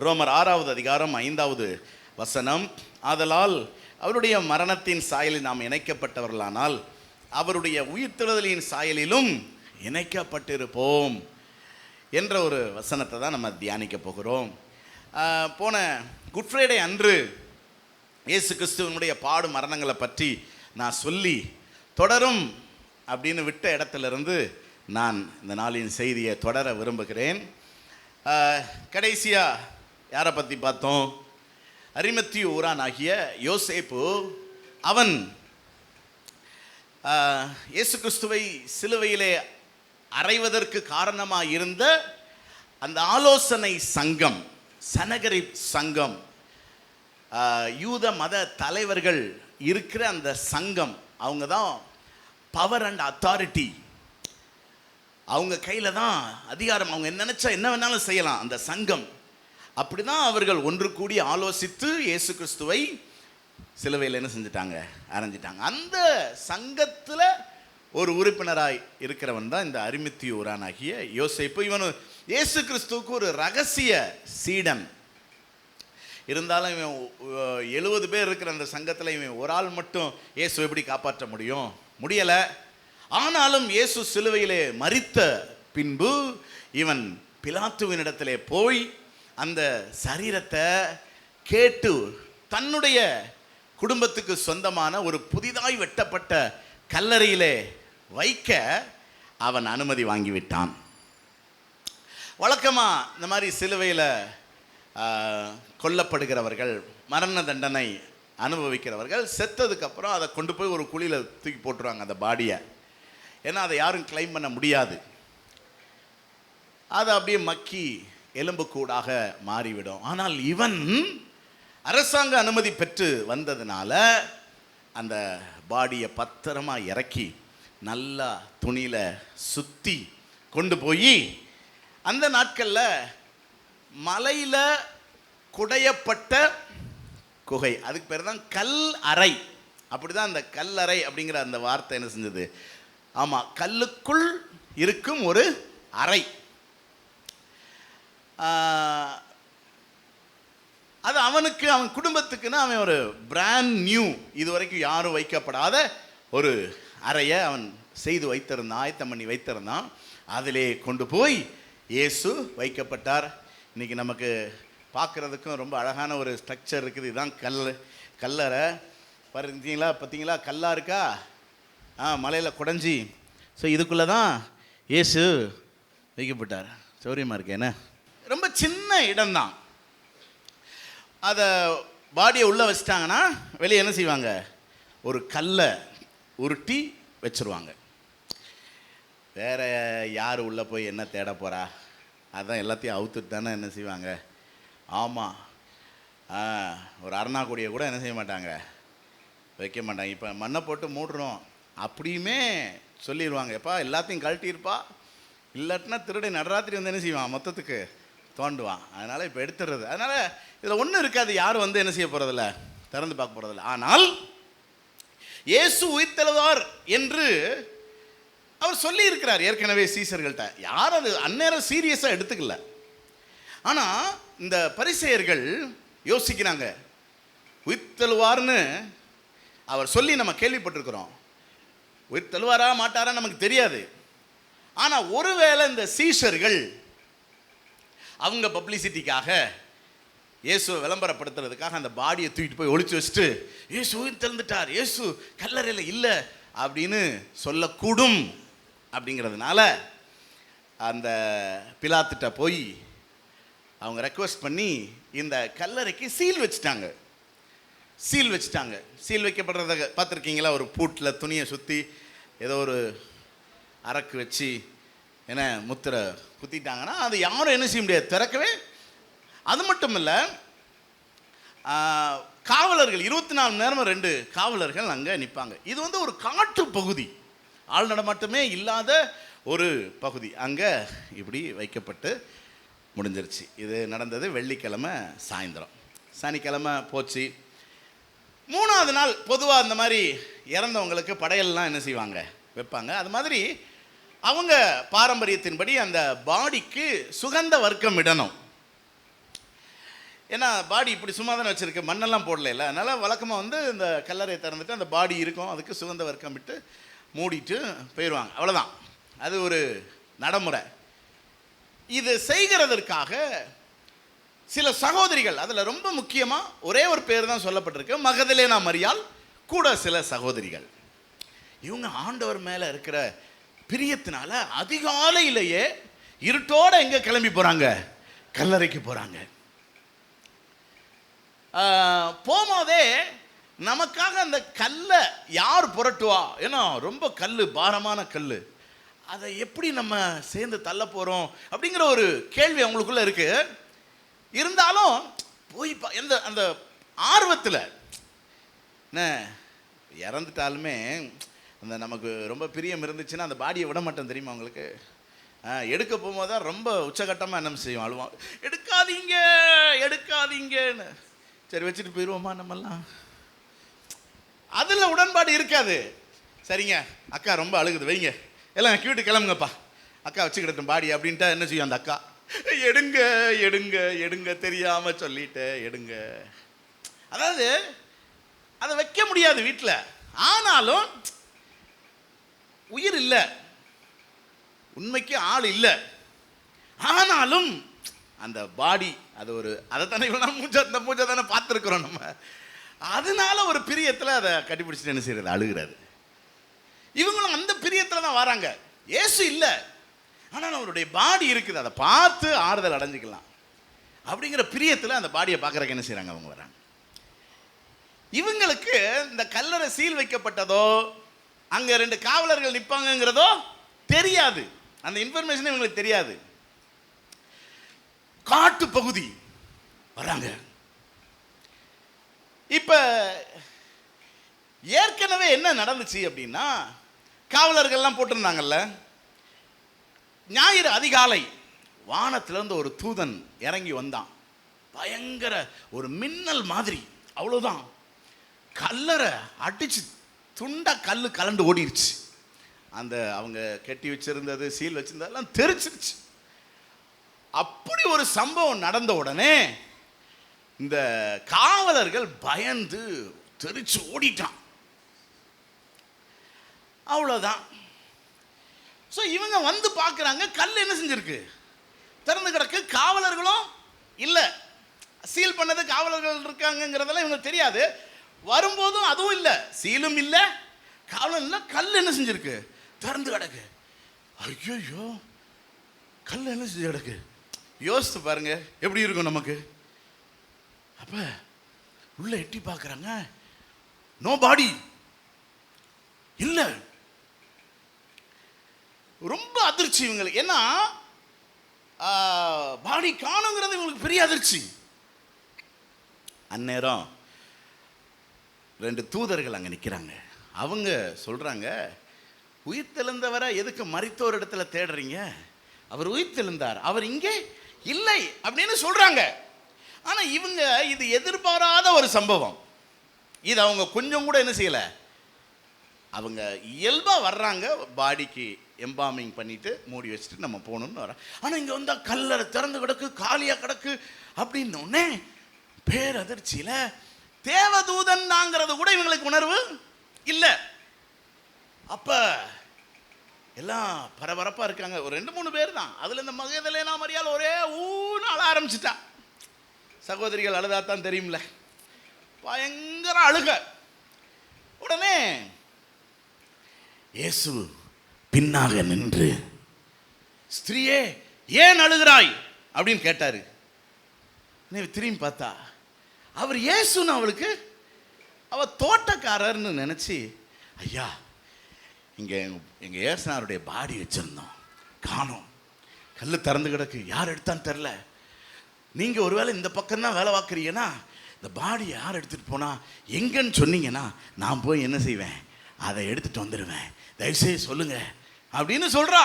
ரோமர் 6வது அதிகாரம் 5வது வசனம். ஆதலால் அவருடைய மரணத்தின் சாயலில் நாம் இணைக்கப்பட்டவர்களானால் அவருடைய உயிர்த்தெழுதலின் சாயலிலும் இணைக்கப்பட்டிருப்போம் என்ற ஒரு வசனத்தை தான் நம்ம தியானிக்க போகிறோம். போன குட் ஃப்ரைடே அன்று இயேசு கிறிஸ்துவனுடைய பாடு மரணங்களை பற்றி நான் சொல்லி தொடரும் அப்படின்னு விட்ட இடத்துலேருந்து நான் இந்த நாளின் செய்தியை தொடர விரும்புகிறேன். கடைசியாக யாரை பற்றி பார்த்தோம்? அரிமத்திய ஊரான் ஆகிய யோசேப்பு. அவன் இயேசு கிறிஸ்துவை சிலுவையிலே அறைவதற்கு காரணமாக இருந்த அந்த ஆலோசனை சங்கம், சனகரி சங்கம், யூத மத தலைவர்கள் இருக்கிற அந்த சங்கம், அவங்க தான் பவர் அண்ட் அத்தாரிட்டி. அவங்க கையில் தான் அதிகாரம். அவங்க என்ன நினச்சா என்ன வேணாலும் செய்யலாம். அந்த சங்கம் அப்படி தான் அவர்கள் ஒன்று கூடி ஆலோசித்து இயேசு கிறிஸ்துவை சிலுவையில் என்ன செஞ்சுட்டாங்க? அரைஞ்சிட்டாங்க. அந்த சங்கத்தில் ஒரு உறுப்பினராய் இருக்கிறவன் தான் இந்த அரிமத்திய ஊரான் ஆகிய யோசேப்பு. இவன் இயேசு கிறிஸ்துவுக்கு ஒரு ரகசிய சீடன். இருந்தாலும் இவன் 70 பேர் இருக்கிற அந்த சங்கத்தில் இவன் ஒரு ஆள் மட்டும் இயேசு எப்படி காப்பாற்ற முடியும்? முடியலை. ஆனாலும் இயேசு சிலுவையிலே மரித்த பின்பு இவன் பிலாத்துவினிடத்திலே போய் அந்த சரீரத்தை கேட்டு தன்னுடைய குடும்பத்துக்கு சொந்தமான ஒரு புதிதாய் வெட்டப்பட்ட கல்லறையிலே வைக்க அவன் அனுமதி வாங்கிவிட்டான். வழக்கமாக இந்த மாதிரி சிலுவையில் கொல்லப்படுகிறவர்கள், மரண தண்டனை அனுபவிக்கிறவர்கள் செத்ததுக்கப்புறம் அதை கொண்டு போய் ஒரு குழியில் தூக்கி போட்டுருவாங்க அந்த பாடியை. ஏன்னா அதை யாரும் கிளைம் பண்ண முடியாது. அதை அப்படியே மக்கி எலும்புக்கூடாக மாறிவிடும். ஆனால் இவன் அரசாங்க அனுமதி பெற்று வந்ததுனால அந்த பாடியை பத்திரமா இறக்கி நல்லா துணியில் சுற்றி கொண்டு போய் அந்த நாட்களில் மலையில் குடையப்பட்ட குகை, அதுக்கு பேர் தான் கல் அறை. அப்படி தான் அந்த கல்லறை அப்படிங்கிற அந்த வார்த்தை என்ன செஞ்சது? ஆமாம், கல்லுக்குள் இருக்கும் ஒரு அறை. அது அவனுக்கு, அவன் குடும்பத்துக்குன்னா அவன் ஒரு பிராண்ட் நியூ, இதுவரைக்கும் யாரும் வைக்கப்படாத ஒரு அறையை அவன் செய்து வைத்திருந்தான், ஆயத்தம் பண்ணி வைத்திருந்தான். அதிலே கொண்டு போய் இயேசு வைக்கப்பட்டார். இன்றைக்கி நமக்கு பார்க்குறதுக்கும் ரொம்ப அழகான ஒரு ஸ்ட்ரக்சர் இருக்குது. இதுதான் கல்லறை. பார்த்தீங்களா கல்லாக இருக்கா? மலையில் குடைஞ்சி. ஸோ இதுக்குள்ளே தான் இயேசு வைக்கப்பட்டார். சௌரியமாக இருக்கு. என்ன ரொம்ப சின்ன இடம்தான். அதை பாடியை உள்ளே வச்சிட்டாங்கன்னா வெளியே என்ன செய்வாங்க? ஒரு கல்லை உருட்டி வச்சுருவாங்க. வேறு யார் உள்ளே போய் என்ன தேட போகிறா? அதான் எல்லாத்தையும் அவுத்துட்டு தானே என்ன செய்வாங்க? ஆமாம், ஒரு அருணாக்குடியை கூட என்ன செய்ய மாட்டாங்க? வைக்க மாட்டாங்க. இப்போ மண்ணை போட்டு மூடுறோம் அப்படியுமே சொல்லிடுவாங்க, எப்பா எல்லாத்தையும் கழட்டியிருப்பா, இல்லாட்டினா திருடை நடராத்திரி வந்து என்ன செய்வான்? மொத்தத்துக்கு தோண்டுவான். அதனால் இப்போ எடுத்துடுறது. அதனால் இதில் ஒன்றும் இருக்காது. யாரும் வந்து என்ன செய்ய போகிறதில்ல, திறந்து பார்க்க போகிறதில்ல. ஆனால் இயேசு உயிர்த்தெழுந்தார் என்று அவர் சொல்லி இருக்கிறார் ஏற்கனவே சீசர்கள்ட்ட. யாரும் அது அந்நேரம் சீரியஸாக எடுத்துக்கல. ஆனால் இந்த பரிசேயர்கள் யோசிக்கிறாங்க, உயிர்த்தெழுவார்னு அவர் சொல்லி நம்ம கேள்விப்பட்டிருக்கிறோம். உயிர்த்தெழுவாரா மாட்டாரா நமக்கு தெரியாது. ஆனால் ஒருவேளை இந்த சீஷர்கள் அவங்க பப்ளிசிட்டிக்காக, இயேசுவை விளம்பரப்படுத்துறதுக்காக அந்த பாடியை தூக்கிட்டு போய் ஒளிச்சு வச்சுட்டு இயேசு உயிர்த்தெழுந்துட்டார், இயேசு கல்லறையில் இல்லை அப்படின்னு சொல்லக்கூடும். அப்படிங்கிறதுனால அந்த பிலாத்துட்ட போய் அவங்க ரெக்வஸ்ட் பண்ணி இந்த கல்லறைக்கு சீல் வச்சுட்டாங்க. சீல் வைக்கப்படுறத பார்த்துருக்கீங்களா? ஒரு பூட்டில் துணியை சுற்றி ஏதோ ஒரு அரக்கு வச்சு என்ன முத்திரை குத்திட்டாங்கன்னா அது யாரும் என்ன செய்ய முடியாது, திறக்கவே. அது மட்டும் இல்லை, காவலர்கள் 24 மணி நேரமும் 2 காவலர்கள் அங்கே நிற்பாங்க. இது வந்து ஒரு காட்டு பகுதி, ஆள் நடமாட்டமே இல்லாத ஒரு பகுதி. அங்கே இப்படி வைக்கப்பட்டு முடிஞ்சிருச்சு. இது நடந்தது வெள்ளிக்கிழமை சாயந்தரம். சனிக்கிழமை போச்சு. 3வது நாள் பொதுவாக இந்த மாதிரி இறந்தவங்களுக்கு படையல்லாம் என்ன செய்வாங்க? வைப்பாங்க. அது மாதிரி அவங்க பாரம்பரியத்தின்படி அந்த பாடிக்கு சுகந்த வர்க்கம் இடணும். ஏன்னா பாடி இப்படி சும்மா தானே வச்சுருக்கு, மண்ணெல்லாம் போடல. அதனால் வழக்கமாக வந்து இந்த கல்லறையை திறந்துட்டு அந்த பாடி இருக்கும், அதுக்கு சுகந்த வர்க்கம் விட்டு மூடிட்டு போயிடுவாங்க, அவ்வளோதான். அது ஒரு நடைமுறை. இது செய்கிறதற்காக சில சகோதரிகள், அதில் ரொம்ப முக்கியமாக ஒரே ஒரு பேர் தான் சொல்லப்பட்டிருக்கு, மகதலேனா மரியாள், கூட சில சகோதரிகள். இவங்க ஆண்டவர் மேலே இருக்கிற பிரியத்தினால அதிகாலையிலேயே இருட்டோட எங்கே கிளம்பி போகிறாங்க? கல்லறைக்கு போகிறாங்க. போகும்போதே நமக்காக அந்த கல்லை யார் புரட்டுவா? ஏன்னா ரொம்ப கல், பாரமான கல், அதை எப்படி நம்ம சேர்ந்து தள்ள போகிறோம் அப்படிங்கிற ஒரு கேள்வி அவங்களுக்குள்ள இருக்கு. இருந்தாலும் போய் எந்த அந்த ஆர்வத்தில் என்ன இறந்துட்டாலுமே அந்த நமக்கு ரொம்ப பிரியம் இருந்துச்சுன்னா அந்த பாடியை விட மாட்டோம், தெரியுமா அவங்களுக்கு? எடுக்க போகும்போது தான் ரொம்ப உச்சகட்டமாக என்ன செய்வோம், அழுவோம், எடுக்காதீங்க எடுக்காதீங்கன்னு. சரி வச்சுட்டு போயிடுவோமா நம்மெல்லாம்? அதில் உடன்பாடு இருக்காது. சரிங்க அக்கா ரொம்ப அழுகுது, வைங்க, எல்லாம் கியூட்டு கிளம்புங்கப்பா, அக்கா வச்சுக்கிட்டேன் பாடி அப்படின்ட்டா என்ன செய்யும் அந்த அக்கா? எடுங்க எடுங்க எடுங்க, தெரியாமல் சொல்லிட்டேன் எடுங்க. அதாவது அதை வைக்க முடியாது வீட்டில், ஆனாலும் உயிர் இல்லை, உண்மைக்கு ஆள் இல்லை, ஆனாலும் அந்த பாடி அது ஒரு அதை தானே இவ்வளோ அந்த மூஞ்சை தானே பார்த்துருக்குறோம் நம்ம. அதனால ஒரு பிரியத்தில் அதை கட்டிப்பிடிச்சிட்டு என்ன செய்யறது, அழுகிறது. இவங்களும் அந்த பிரியத்தில் தான் வராங்க. இயேசு இல்லை, ஆனால் அவருடைய பாடி இருக்குது, அதை பார்த்து ஆறுதல் அடைஞ்சிக்கலாம் அப்படிங்கிற பிரியத்தில் அந்த பாடியை பார்க்குறக்கு என்ன செய்கிறாங்க, அவங்க வராங்க. இவங்களுக்கு இந்த கல்லறை சீல் வைக்கப்பட்டதோ அங்கே 2 காவலர்கள் நிற்பாங்கங்கிறதோ தெரியாது, அந்த இன்ஃபர்மேஷன் இவங்களுக்கு தெரியாது. காட்டு பகுதி வராங்க. இப்ப ஏற்கனவே என்ன நடந்துச்சு அப்படின்னா, காவலர்கள்லாம் போட்டிருந்தாங்கல்ல, ஞாயிறு அதிகாலை வானத்திலிருந்து ஒரு தூதன் இறங்கி வந்தான், பயங்கர ஒரு மின்னல் மாதிரி, அவ்வளவுதான், கல்லறை அடிச்சு துண்டா கல்லு கலண்டு ஓடிருச்சு. அந்த அவங்க கட்டி வச்சிருந்தது, சீல் வச்சிருந்ததெல்லாம் தெரிச்சிருச்சு. அப்படி ஒரு சம்பவம் நடந்த உடனே இந்த காவலர்கள் பயந்து தெரிச்சு ஓடிட்டான், அவ்வளோதான். ஸோ இவங்க வந்து பார்க்குறாங்க, கல் என்ன செஞ்சிருக்கு, திறந்து கிடக்கு, காவலர்களும் இல்லை, சீல் பண்ணது காவலர்கள் இருக்காங்கிறதெல்லாம் இவங்க தெரியாது. வரும்போதும் அதுவும் இல்லை, சீலும் இல்லை காவலர் இல்லை, கல் என்ன செஞ்சிருக்கு, திறந்து கிடக்கு. ஐயோ கல் என்ன செஞ்சு கிடக்கு, யோசித்து பாருங்க எப்படி இருக்கும் நமக்கு. அப்ப உள்ள எட்டி பார்க்குறாங்க, நோ பாடி இல்லை. ரொம்ப அதிர்ச்சி இவங்களுக்கு, ஏன்னா பாடி காணுங்கிறது இவங்களுக்கு பெரிய அதிர்ச்சி. அந்நேரம் 2 தூதர்கள் அங்கே நிற்கிறாங்க. அவங்க சொல்றாங்க, உயிர் தெழுந்தவரை எதுக்கு மரித்தோர் இடத்துல தேடுறீங்க, அவர் உயிர் தெழுந்தார், அவர் இங்கே இல்லை அப்படின்னு சொல்றாங்க. ஆனா இவங்க இது எதிர்பாராத ஒரு சம்பவம், இது அவங்க கொஞ்சம் கூட என்ன செய்யல, அவங்க இயல்பா வர்றாங்க, பாடிக்கு எம்பாமிங் பண்ணிட்டு மூடி வச்சுட்டு நம்ம போகணும்னு வர. ஆனா இங்க வந்தா கல்லறை திறந்து கிடக்கு, காலியா கிடக்கு அப்படின்னோடனே பேரதிர்ச்சியில தேவதூதன் நாங்கிறது கூட இவங்களுக்கு உணர்வு இல்லை. அப்ப எல்லாம் பரபரப்பா இருக்காங்க. ஒரு 2-3 பேர் தான், அதுல இந்த மகதலேனா மரியாள் ஒரே ஊன்னு அழ ஆரம்பிச்சுட்டா. சகோதரிகள் அழுதாத்தான் தெரியும்ல, பயங்கர அழுக. உடனே இயேசு பின்னாக நின்று, ஸ்திரீயே ஏன் அழுகிறாய் அப்படின்னு கேட்டாரு. திரும்பி பார்த்தா அவர் இயேசுன்னு அவளுக்கு, அவ தோட்டக்காரர்னு நினைச்சு, ஐயா இங்க எங்க ஏசுனாருடைய பாடி வச்சிருந்தோம், காணோம், கல்லு திறந்து கிடக்கு, யார் எடுத்தான்னு தெரில, நீங்க ஒருவேளை இந்த பக்கம் தான் வேலை பார்க்குறீங்கன்னா இந்த பாடி யார் எடுத்துட்டு போனா எங்கன்னு சொன்னீங்கன்னா நான் போய் என்ன செய்வேன், அதை எடுத்துட்டு வந்துடுவேன், தயவுசெய்து சொல்லுங்க அப்படின்னு சொல்றா.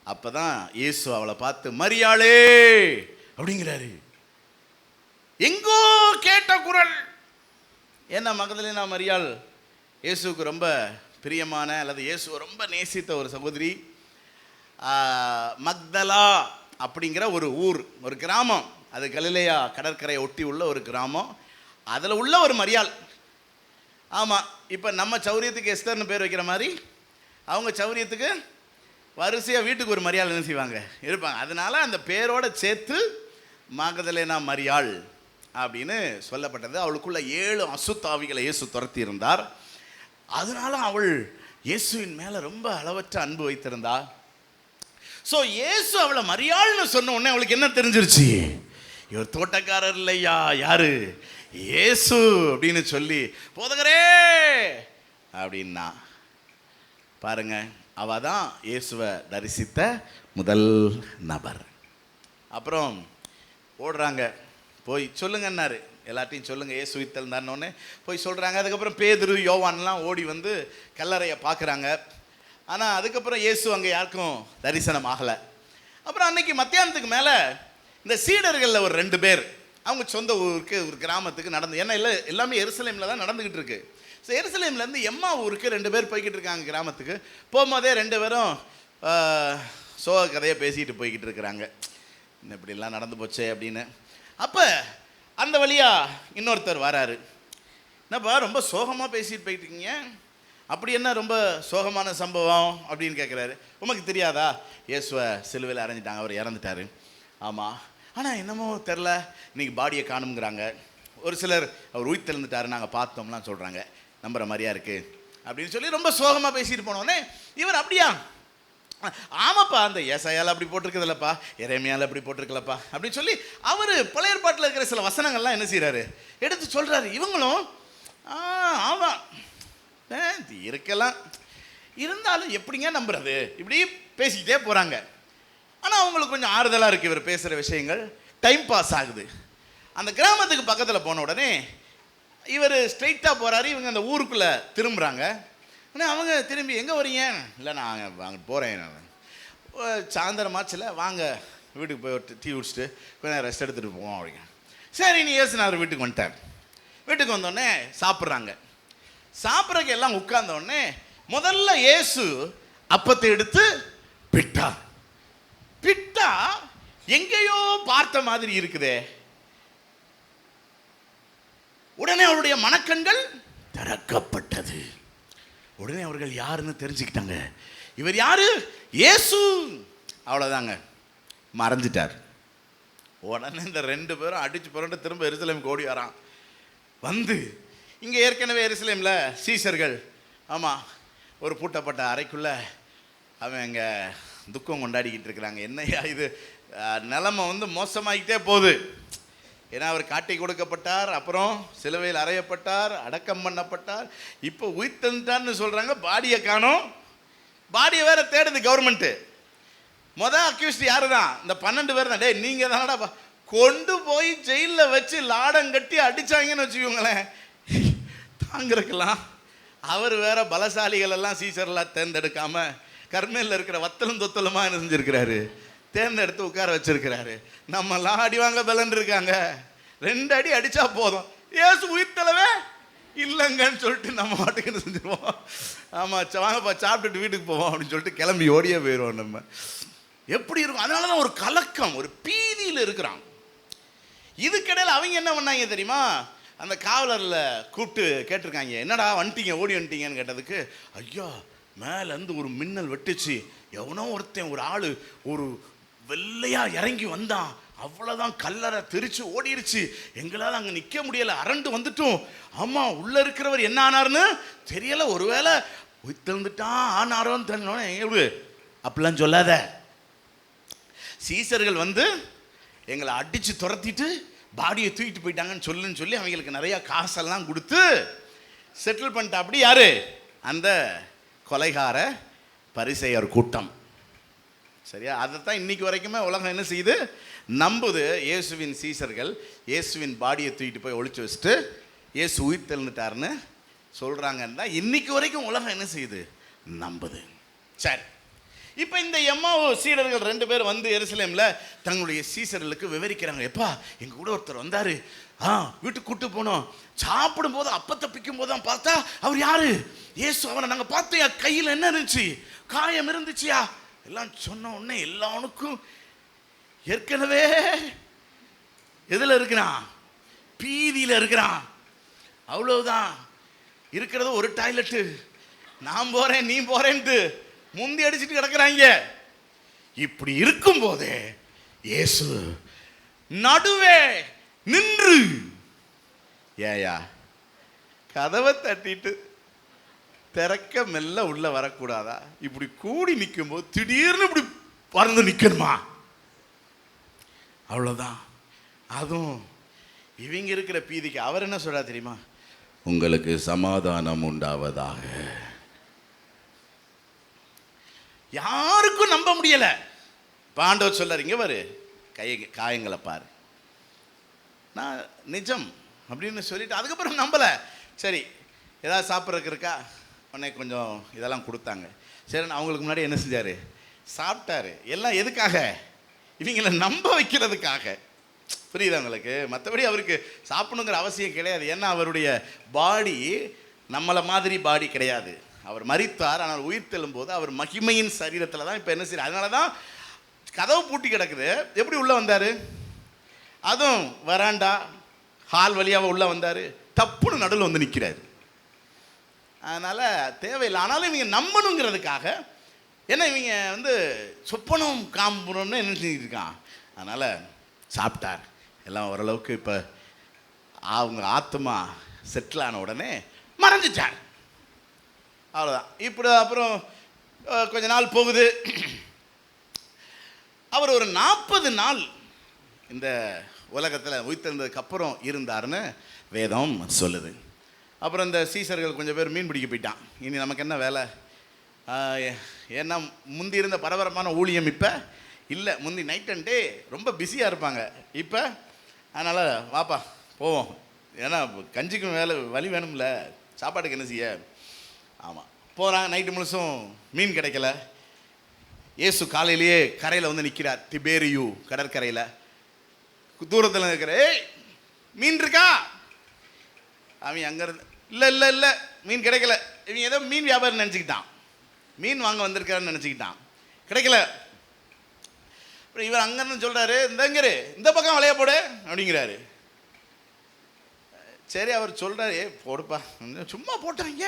அப்பதான் இயேசு அவளை பார்த்து மரியாளே அப்படிங்கிறாரு. எங்கோ கேட்ட குரல். ஏன்னா மகதலேனா மரியாள் இயேசுக்கு ரொம்ப பிரியமான அல்லது இயேசுவை ரொம்ப நேசித்த ஒரு சகோதரி. மக்தலா அப்படிங்கிற ஒரு ஊர், ஒரு கிராமம், அது கலிலேயா கடற்கரையை ஒட்டி உள்ள ஒரு கிராமம். அதில் உள்ள ஒரு மரியாள். ஆமாம், இப்போ நம்ம சௌரியத்துக்கு எஸ்தர்னு பேர் வைக்கிற மாதிரி அவங்க சௌரியத்துக்கு வரிசையாக வீட்டுக்கு ஒரு மரியாள் என்ன செய்வாங்க, இருப்பாங்க. அதனால அந்த பேரோட சேர்த்து மகதலேனா மரியாள் அப்படின்னு சொல்லப்பட்டது. அவளுக்குள்ள 7 அசுத்தாவிகளை இயேசு துரத்தி இருந்தார். அதனால அவள் இயேசுவின் மேலே ரொம்ப அளவற்ற அன்பு வைத்திருந்தாள். ஸோ இயேசு அவளை மரியாள்னு சொன்ன உடனே அவளுக்கு என்ன தெரிஞ்சிருச்சு, இவர் தோட்டக்காரர் இல்லையா, யாரு, இயேசு அப்படின்னு சொல்லி போதகரே அப்படின்னா பாருங்க, அவ தான் இயேசுவை தரிசித்த முதல் நபர். அப்புறம் ஓடுறாங்க, போய் சொல்லுங்கன்னாரு, எல்லாத்தையும் சொல்லுங்க இயேசு உயிர்த்தெழுந்தார்னோடனே போய் சொல்கிறாங்க. அதுக்கப்புறம் பேதுரு யோவான்லாம் ஓடி வந்து கல்லறையை பார்க்குறாங்க. ஆனால் அதுக்கப்புறம் இயேசு அங்கே யாருக்கும் தரிசனம் ஆகலை. அப்புறம் அன்னைக்கு மத்தியானத்துக்கு மேலே இந்த சீடர்களில் ஒரு 2 பேர் அவங்க சொந்த ஊருக்கு ஒரு கிராமத்துக்கு நடந்து, ஏன்னா எல்லாமே எருசலேமில் தான் நடந்துக்கிட்டு இருக்கு. ஸோ எருசலேம்லேருந்து எம்மா ஊருக்கு 2 பேர் போய்கிட்டு இருக்காங்க. கிராமத்துக்கு போகும்போதே 2 பேரும் சோக கதையை பேசிக்கிட்டு போய்கிட்டு இருக்கிறாங்க, இப்படிலாம் நடந்து போச்சே அப்படின்னு. அப்போ அந்த வழியாக இன்னொருத்தர் வராரு. என்னப்பா ரொம்ப சோகமாக பேசிட்டு போயிட்டு இருக்கீங்க, அப்படி என்ன ரொம்ப சோகமான சம்பவம் அப்படின்னு கேட்குறாரு. உமக்கு தெரியாதா, இயேசுவை சிலுவையில் அரைஞ்சிட்டாங்க, அவர் இறந்துட்டார். ஆமாம், ஆனால் என்னமோ தெரில இன்றைக்கி பாடியை காணுங்கிறாங்க. ஒரு சிலர் அவர் உயிர்த்தெழுந்துட்டாரு நாங்கள் பார்த்தோம்லாம் சொல்கிறாங்க, நம்புற மாதிரியா இருக்குது அப்படின்னு சொல்லி ரொம்ப சோகமாக பேசிட்டு போனோடனே இவர் அப்படியா, ஆமாப்பா அந்த ஏசாயால் அப்படி போட்டிருக்குதுல்லப்பா, எரேமியால் அப்படி போட்டிருக்கலப்பா அப்படின்னு சொல்லி அவர் பழைய ஏற்பாட்டில் இருக்கிற சில வசனங்கள்லாம் என்ன செய்கிறாரு, எடுத்து சொல்கிறாரு. இவங்களும் ஆமாம் இருக்கலாம், இருந்தாலும் எப்படிங்க நம்புறது, இப்படி பேசிக்கிட்டே போகிறாங்க. ஆனால் அவங்களுக்கு கொஞ்சம் ஆறுதலாக இருக்குது இவர் பேசுகிற விஷயங்கள், டைம் பாஸ் ஆகுது. அந்த கிராமத்துக்கு பக்கத்தில் போன உடனே இவர் ஸ்ட்ரெயிட்டாக போகிறாரு. இவங்க அந்த ஊருக்குள்ளே திரும்புகிறாங்க. ஆனால் அவங்க திரும்பி எங்கே வரீங்க, இல்லை நான் அங்கே போகிறேன், சாயந்தரமாச்சில் வாங்க வீட்டுக்கு போய் ஒரு டீ குடிச்சிட்டு கொஞ்சம் ரெஸ்ட் எடுத்துகிட்டு போவோம் அப்படிங்க. சரி நீ இயேசுநாதர் வீட்டுக்கு வந்துட்டார். வீட்டுக்கு வந்தோடனே சாப்பிட்றாங்க. சாப்பிட்றதுக்கு எல்லாம் உட்கார்ந்தோடனே முதல்ல இயேசு அப்பத்தை எடுத்து பிட்டா பிட்டா எங்கேயோ பார்த்த மாதிரி இருக்குதே. உடனே அவருடைய மனக்கண்கள் திறக்கப்பட்டது. உடனே அவர்கள் யாருன்னு தெரிஞ்சுக்கிட்டாங்க. இவர் யாரு, இயேசு. அவ்வளோதாங்க, மறைஞ்சிட்டார். உடனே இந்த 2 பேரும் அடிச்சு புரண்டு திரும்ப எருசலேமுக்கு ஓடி வரான். வந்து இங்கே ஏற்கனவே எருசலேமில் சீசர்கள் ஆமாம் ஒரு பூட்டப்பட்ட அறைக்குள்ளே அவன் இங்கே துக்கம் கொண்டாடிக்கிட்டு இருக்கிறாங்க. என்னையா இது, நிலைமை வந்து மோசமாகிட்டே போகுது. ஏன்னா அவர் காட்டி கொடுக்கப்பட்டார், அப்புறம் சிலுவையில் அறையப்பட்டார், அடக்கம் பண்ணப்பட்டார், இப்போ உயிர்த்தெழுந்தார்னு சொல்கிறாங்க. பாடியை காணோம். பாடியை வேற தேடுது கவர்மெண்ட்டு. அக்யூஸ்ட் யாரு தான், இந்த 12 பேர் தான். டே நீங்கள் தானடா கொண்டு போய் ஜெயிலில் வச்சு லாடம் கட்டி அடித்தாங்கன்னு வச்சுக்கோங்களேன், தாங்கிறக்கலாம். அவர் வேற பலசாலிகள் எல்லாம் சீசர்லாம் தேர்ந்தெடுக்காம கர்மேலில் இருக்கிற வத்தலும் தொத்தலுமா என்ன செஞ்சுருக்கிறாரு, தேர்ந்தெடுத்து உட்கார வச்சிருக்கிறாரு. நம்மலாம் அடி வாங்க பலன் இருக்காங்க, 2 அடி அடிச்சா போதும், ஏசு உயிர்த்தளவே இல்லைங்கன்னு சொல்லிட்டு நம்ம வாட்டுக்கு என்ன செஞ்சிருவோம், ஆமாம் வாங்கப்பா சாப்பிட்டுட்டு வீட்டுக்கு போவோம் அப்படின்னு சொல்லிட்டு கிளம்பி ஓடியே போயிடுவோம். நம்ம எப்படி இருக்கும். அதனால தான் ஒரு கலக்கம், ஒரு பீதியில் இருக்கிறான். இதுக்கிடையில் அவங்க என்ன பண்ணாங்க தெரியுமா, அந்த காவலரில் கூப்பிட்டு கேட்டிருக்காங்க, என்னடா வந்துட்டீங்க ஓடி வந்துட்டீங்கன்னு கேட்டதுக்கு, ஐயா மேலேருந்து ஒரு மின்னல் வெட்டுச்சு, எவனோ ஒருத்தன் ஒரு ஆள் ஒரு வெள்ளையா இறங்கி வந்தான், அவ்வளோதான் கல்லறை தெரிச்சு ஓடிடுச்சு, எங்களால் அங்கே நிற்க முடியலை, அரண்டு வந்துட்டோம். ஆமாம் உள்ளே இருக்கிறவர் என்ன ஆனார்னு தெரியலை, ஒருவேளை உயிர்த்தெழுந்துட்டான் ஆனாரோன்னு தெரியல. எப்படி அப்படிலாம் சொல்லாத, சீசர்கள் வந்து எங்களை அடித்து துரத்திட்டு பாடியை தூக்கிட்டு போயிட்டாங்கன்னு சொல்லுன்னு சொல்லி அவங்களுக்கு நிறையா காசெல்லாம் கொடுத்து செட்டில் பண்ணிட்டா. அப்படி யாரு, அந்த கொலைகார பரிசேயர் கூட்டம். சரியா, அதைத்தான் இன்னைக்கு வரைக்குமே உலகம் என்ன செய்யுது, நம்புது. இயேசுவின் சீசர்கள் இயேசுவின் பாடியை தூக்கிட்டு போய் ஒழிச்சு வச்சுட்டு இயேசு உயிர் தெழுந்துட்டாருன்னு சொல்கிறாங்கன்னா இன்னைக்கு வரைக்கும் உலகம் என்ன செய்யுது, நம்புது. சரி, இப்போ இந்த எம்மாவு சீடர்கள் 2 பேர் வந்து எருசலேமில் தங்களுடைய சீசர்களுக்கு விவரிக்கிறாங்க. எப்பா எங்கள் கூட ஒருத்தர் வந்தார், வீட்டுக்கு கூட்டு போனோம், சாப்பிடும்போது அப்பத்தை பிக்கும் போது தான் பார்த்தா அவர் யாரு, இயேசு, அவனை நாங்கள் பார்த்தோம், கையில் என்ன இருந்துச்சு, காயம் இருந்துச்சியா எல்லாம் சொன்ன உடனே எல்லாருக்கும் ஏற்கனவே எதில் இருக்கிறான்? பீதியில் இருக்கிறான். அவ்வளவுதான். இருக்கிறது ஒரு டாய்லெட்டு. நான் போறேன் நீ போறேன்ட்டு முந்தி அடிச்சுட்டு கிடக்குறாங்க. இப்படி இருக்கும் போதே இயேசு நடுவே நின்று, ஏயா கதவை தட்டிட்டு திறக்க மெல்ல உள்ள வரக்கூடாதா? இப்படி கூடி நிற்கும் போது திடீர்னு இப்படி பறந்து நிற்கணுமா? அவ்வளோதான். அதுவும் இவங்க இருக்கிற பீதிக்கு அவர் என்ன சொல்றா தெரியுமா? உங்களுக்கு சமாதானம் உண்டாவதாக. யாருக்கும் நம்ப முடியல. ஆண்டவர் சொல்றாரு, இங்க பாரு காயங்களை பாரு, நான் நிஜம் அப்படின்னு சொல்லிட்டு அதுக்கப்புறம் நம்பல. சரி ஏதாவது சாப்பிட்றதுக்கு இருக்கா? உடனே கொஞ்சம் இதெல்லாம் கொடுத்தாங்க. சரி அவங்களுக்கு முன்னாடி என்ன செஞ்சாரு? சாப்பிட்டாரு. எல்லாம் எதுக்காக? இவங்களை நம்ப வைக்கிறதுக்காக. புரியுதா உங்களுக்கு? மற்றபடி அவருக்கு சாப்பிடணுங்கிற அவசியம் கிடையாது. ஏன்னா அவருடைய பாடி நம்மளை மாதிரி பாடி கிடையாது. அவர் மரித்தார், ஆனால் உயிர் தெழும்போது அவர் மகிமையின் சரீரத்தில் தான் இப்போ என்ன செய்யறாரு. அதனால தான் கதவு பூட்டி கிடக்குது. எப்படி உள்ளே வந்தார்? அதுவும் வராண்டா ஹால் வழியாக உள்ளே வந்தார். தப்புன்னு நடுவில் வந்து நிற்கிறாரு. அதனால் தேவையில்லை. ஆனாலும் இவங்க நம்பணுங்கிறதுக்காக, ஏன்னா இவங்க வந்து சொப்பனம் காம்புறோம்னு என்ன செஞ்சுருக்கான். அதனால் சாப்பிட்டார். எல்லாம் ஓரளவுக்கு இப்போ அவங்க ஆத்மா செட்டில் ஆன உடனே மறைஞ்சிட்டார். அவ்வளோதான். இப்படி அப்புறம் கொஞ்ச நாள் போகுது. அவர் ஒரு 40 நாள் இந்த உலகத்தில் உயிர்த்தெழுந்ததுக்கு அப்புறம் இருந்தார்னு வேதம் சொல்லுது. அப்புறம் இந்த சீசர்கள் கொஞ்சம் பேர் மீன் பிடிக்க போயிட்டான். இனி நமக்கு என்ன வேலை? ஏன்னா முந்தி இருந்த பரபரப்பான ஊழியம் இப்போ இல்லை. முந்தி நைட் அண்ட் டே ரொம்ப பிஸியாக இருப்பாங்க. இப்போ அதனால் வாப்பா போவோம், ஏன்னா கஞ்சிக்கும் வேலை வழி வேணும்ல, சாப்பாட்டுக்கு என்ன செய்ய. ஆமாம், போகிறாங்க. நைட்டு முழுசும் மீன் கிடைக்கல. இயேசு காலையிலேயே கரையில் வந்து நிற்கிறார். திபேரியு கடற்கரையில் தூரத்தில் இருக்கிற, ஏய் மீன் இருக்கா? அவன் அங்கேருந்து இல்லை இல்லை இல்லை மீன் கிடைக்கல. இவங்க ஏதோ மீன் வியாபாரம் நினச்சிக்கிட்டான், மீன் வாங்க வந்திருக்காருன்னு நினச்சிக்கிட்டான். கிடைக்கல. அப்புறம் இவர் அங்கேருந்து சொல்கிறாரு, இந்தங்கிரு இந்த பக்கம் வளைய போடு அப்படிங்கிறாரு. சரி அவர் சொல்கிறாரு, போடுப்பா. சும்மா போட்டாங்க.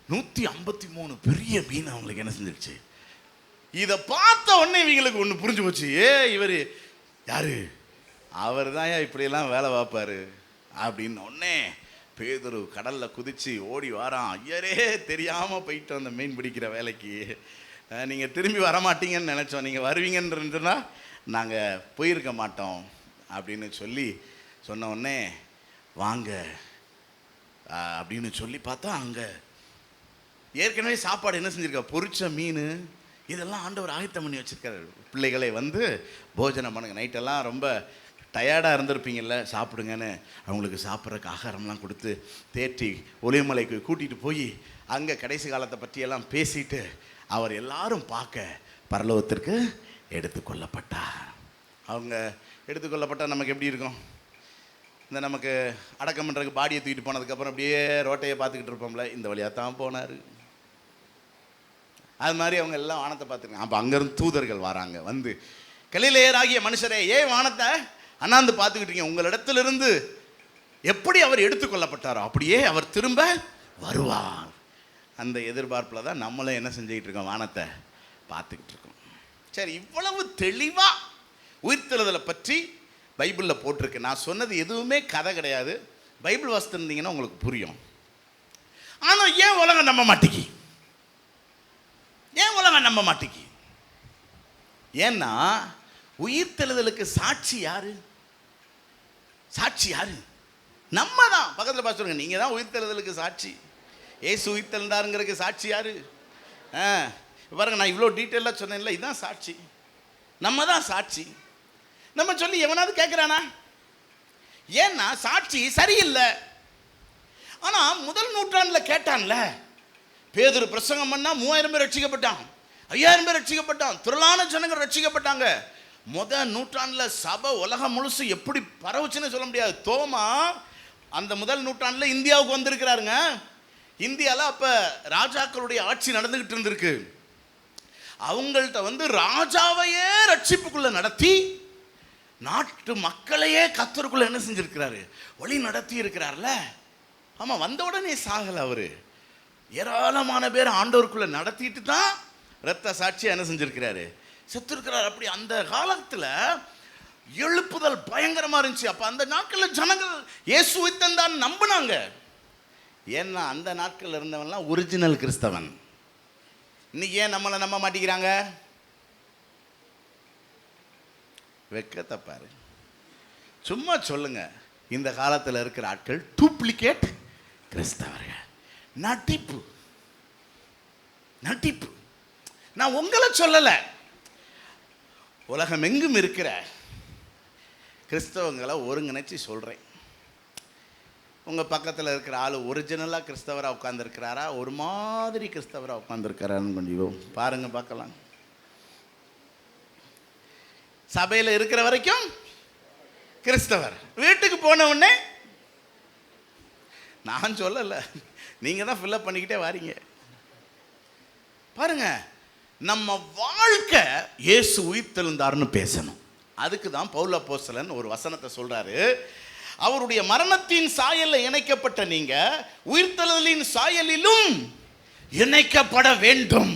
153 பெரிய மீன் அவங்களுக்கு என்ன செஞ்சிருச்சு. இதை பார்த்த உடனே இவங்களுக்கு ஒன்று புரிஞ்சு போச்சு. இவர் யாரு? அவர் தான் இப்படியெல்லாம் வேலை பார்ப்பாரு அப்படின்னு. உடனே பேதுரு கடலில் குதித்து ஓடி வாரான். ஐயரே தெரியாமல் போயிட்டு வந்த மீன் பிடிக்கிற வேலைக்கு நீங்கள் திரும்பி வரமாட்டீங்கன்னு நினச்சோம், நீங்கள் வருவீங்கன்றா நாங்கள் போயிருக்க மாட்டோம் அப்படின்னு சொன்ன உடனே வாங்க அப்படின்னு சொல்லி பார்த்தா அங்கே ஏற்கனவே சாப்பாடு என்ன செஞ்சுருக்கா, பொரிச்ச மீன் இதெல்லாம் ஆண்டவர் ஆயத்தம் பண்ணி வச்சுருக்காரு. பிள்ளைகளை வந்து போஜனம் பண்ணுங்க, நைட்டெல்லாம் ரொம்ப டயர்டாக இருந்திருப்பீங்கள்ல, சாப்பிடுங்கன்னு அவங்களுக்கு சாப்பிட்றதுக்கு ஆகாரம்லாம் கொடுத்து தேற்றி ஒளிமலைக்கு கூட்டிகிட்டு போய் அங்கே கடைசி காலத்தை பற்றியெல்லாம் பேசிட்டு அவர் எல்லாரும் பார்க்க பரலோகத்திற்கு எடுத்துக்கொள்ளப்பட்டார். அவங்க எடுத்துக்கொள்ளப்பட்டால் நமக்கு எப்படி இருக்கும்? இந்த நமக்கு அடக்கம் பண்ணுறதுக்கு பாடியை தூக்கிட்டு போனதுக்கப்புறம் அப்படியே ரோட்டையை பார்த்துக்கிட்டு இருப்போம்ல, இந்த வழியாக தான் போனார். அது மாதிரி அவங்க எல்லாம் வானத்தை பார்த்துருக்காங்க. அப்போ அங்கேருந்து தூதர்கள் வராங்க. வந்து கலிலேயராகிய மனுஷரே, ஏன் வானத்தை அண்ணாந்து பார்த்துக்கிட்டீங்க? உங்களிடத்திலிருந்து எப்படி அவர் எடுத்துக்கொள்ளப்பட்டாரோ அப்படியே அவர் திரும்ப வருவார். அந்த எதிர்பார்ப்பில் தான் நம்மளும் என்ன செஞ்சுக்கிட்டு இருக்கோம், வானத்தை பார்த்துக்கிட்டு இருக்கோம். சரி, இவ்வளவு தெளிவாக உயிர்த்தெழுதலை பற்றி பைபிளில் போட்டிருக்கு. நான் சொன்னது எதுவுமே கதை கிடையாது. பைபிள் வாசித்திருந்தீங்கன்னா உங்களுக்கு புரியும். ஆனால் ஏன் உலகம் நம்ப மாட்டேங்கி? ஏன் உலகம் நம்ப மாட்டேங்கி? ஏன்னா உயிர்த்தெழுதலுக்கு சாட்சி யாரு? சாட்சி யாரு? நம்ம தான். பக்கத்தில் பார்த்து சொல்லுங்க, நீங்கள் தான் உயிர்த்தெழுதலுக்கு சாட்சி. ஏசு உயிர்த்தெழுந்தாருங்கிறதுக்கு சாட்சி யாரு? பாருங்க, நான் இவ்வளோ டீட்டெயிலாக சொன்னேன்ல, இதுதான் சாட்சி. நம்ம தான் சாட்சி. நம்ம சொல்லி எவனாவது கேட்குறானா? ஏன்னா சாட்சி சரியில்லை. ஆனால் முதல் நூற்றாண்டில் கேட்டான்ல, பேதுரு பிரசங்கம் பண்ணா 3000 பேர் ரட்சிக்கப்பட்டான், 5000 பேர் ரட்சிக்கப்பட்டான், திரளான ஜனங்கள் ரட்சிக்கப்பட்டாங்க. முதல் நூற்றாண்டில் சபை உலகம் முழுசு எப்படி பரவுச்சுன்னு சொல்ல முடியாது. தோமா அந்த முதல் நூற்றாண்டில் இந்தியாவுக்கு வந்திருக்கிறாருங்க. இந்தியாவில் அப்போ ராஜாக்களுடைய ஆட்சி நடந்துகிட்டு இருந்திருக்கு. அவங்கள்ட்ட வந்து ராஜாவையே ரட்சிப்புக்குள்ள நடத்தி நாட்டு மக்களையே கர்த்தருக்குள்ள என்ன செஞ்சிருக்கிறாரு, வழி நடத்தி இருக்கிறார்ல. ஆமா, வந்த உடனே சாகல அவரு. ஏராளமான பேர் ஆண்டவருக்குள்ள நடத்திட்டு தான் இரத்த சாட்சியா என்ன செஞ்சிருக்கிறாரு, செத்துருக்கிறார். அப்படி அந்த காலத்துல எழுப்புதல் பயங்கரமா இருந்துச்சு. அப்ப அந்த நாட்கள்ல ஜனங்கள் இயேசுவை தான் நம்பினாங்க. ஏன்னா அந்த நாட்கள்ல இருந்தவன்லாம் ஒரிஜினல் கிறிஸ்தவன். இன்னைக்கு ஏன் நம்மளை நம்ப மாட்டேங்கிறாங்க? வெக்கத்தை பாரு. சும்மா சொல்லுங்க, இந்த காலத்தில் இருக்கிற ஆட்கள் டூப்ளிகேட் கிறிஸ்தவர்கள். நடிப்பு நடிப்பு. நான் உங்களை சொல்லலை, உலகம் எங்கும் இருக்கிற கிறிஸ்தவங்களை ஒருங்கிணைச்சி சொல்கிறேன். உங்கள் பக்கத்தில் இருக்கிற ஆள் ஒரிஜினலாக கிறிஸ்தவராக உட்காந்துருக்கிறாரா, ஒரு மாதிரி கிறிஸ்தவராக உட்காந்துருக்கிறாருன்னு கொஞ்சம் பாருங்கள், பார்க்கலாம். சபையில் இருக்கிற வரைக்கும் கிறிஸ்தவர், வீட்டுக்கு போன உடனே நான் சொல்லலை, நீங்கள் தான் ஃபில்லப் பண்ணிக்கிட்டே வாரீங்க. பாருங்க, நம்ம வாழ்க்கை இயேசு உயிர்த்தெழுந்தார்னு பேசணும். அதுக்கு தான் பவுல் அப்போஸ்தலன் ஒரு வசனத்தை சொல்றாரு. அவருடைய மரணத்தின் சாயலில் இணைக்கப்பட்ட நீங்க உயிர்த்தெழுதலின் சாயலிலும் இணைக்கப்பட வேண்டும்.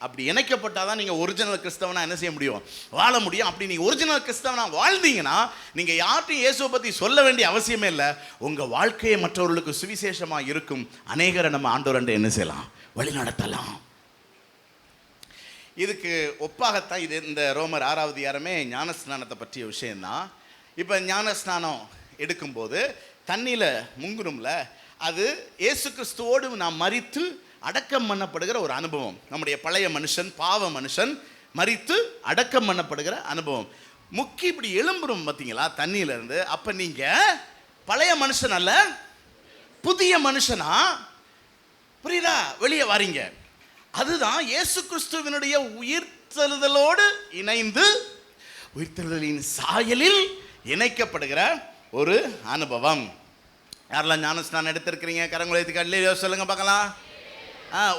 அப்படி இணைக்கப்பட்டாதான் நீங்க ஒரிஜினல் கிறிஸ்தவனா என்ன செய்ய முடியும், வாழ முடியும். அப்படி நீங்க ஒரிஜினல் கிறிஸ்தவனா வாழ்ந்தீங்கன்னா நீங்க யார்ட்டையும் இயேசுவை பத்தி சொல்ல வேண்டிய அவசியமே இல்லை. உங்க வாழ்க்கையை மற்றவர்களுக்கு சுவிசேஷமா இருக்கும் அநேகரை நம்ம ஆண்டவரண்டை என்ன செய்யலாம், வழி நடத்தலாம். இதுக்கு ஒப்பாகத்தான் இது இந்த ரோமர் 6வது அதிகாரமே ஞானஸ்நானத்தை பற்றிய விஷயம்தான். இப்போ ஞானஸ்நானம் எடுக்கும்போது தண்ணியில் முங்குறோம்ல, அது இயேசு கிறிஸ்துவோடு நாம் மரித்து அடக்கம் பண்ணப்படுகிற ஒரு அனுபவம். நம்முடைய பழைய மனுஷன், பாவ மனுஷன் மரித்து அடக்கம் பண்ணப்படுகிற அனுபவம். முக்கி இப்படி எழும்புறோம் பார்த்தீங்களா தண்ணியிலேருந்து. அப்போ நீங்கள் பழைய மனுஷன் அல்ல, புதிய மனுஷனா, புரியுதா, வெளியே வாரீங்க. அதுதான் இயேசு கிறிஸ்துவினுடைய உயிர்த்தெழுதலோடு இணைந்து உயிர்த்தெழுதலின் சாயலில் இணைக்கப்படுகிற ஒரு அனுபவம். யாரெல்லாம் ஞானஸ்நானம் எடுத்திருக்கிறீங்க கரங்களை கல்லையோ சொல்லுங்க பார்க்கலாம்.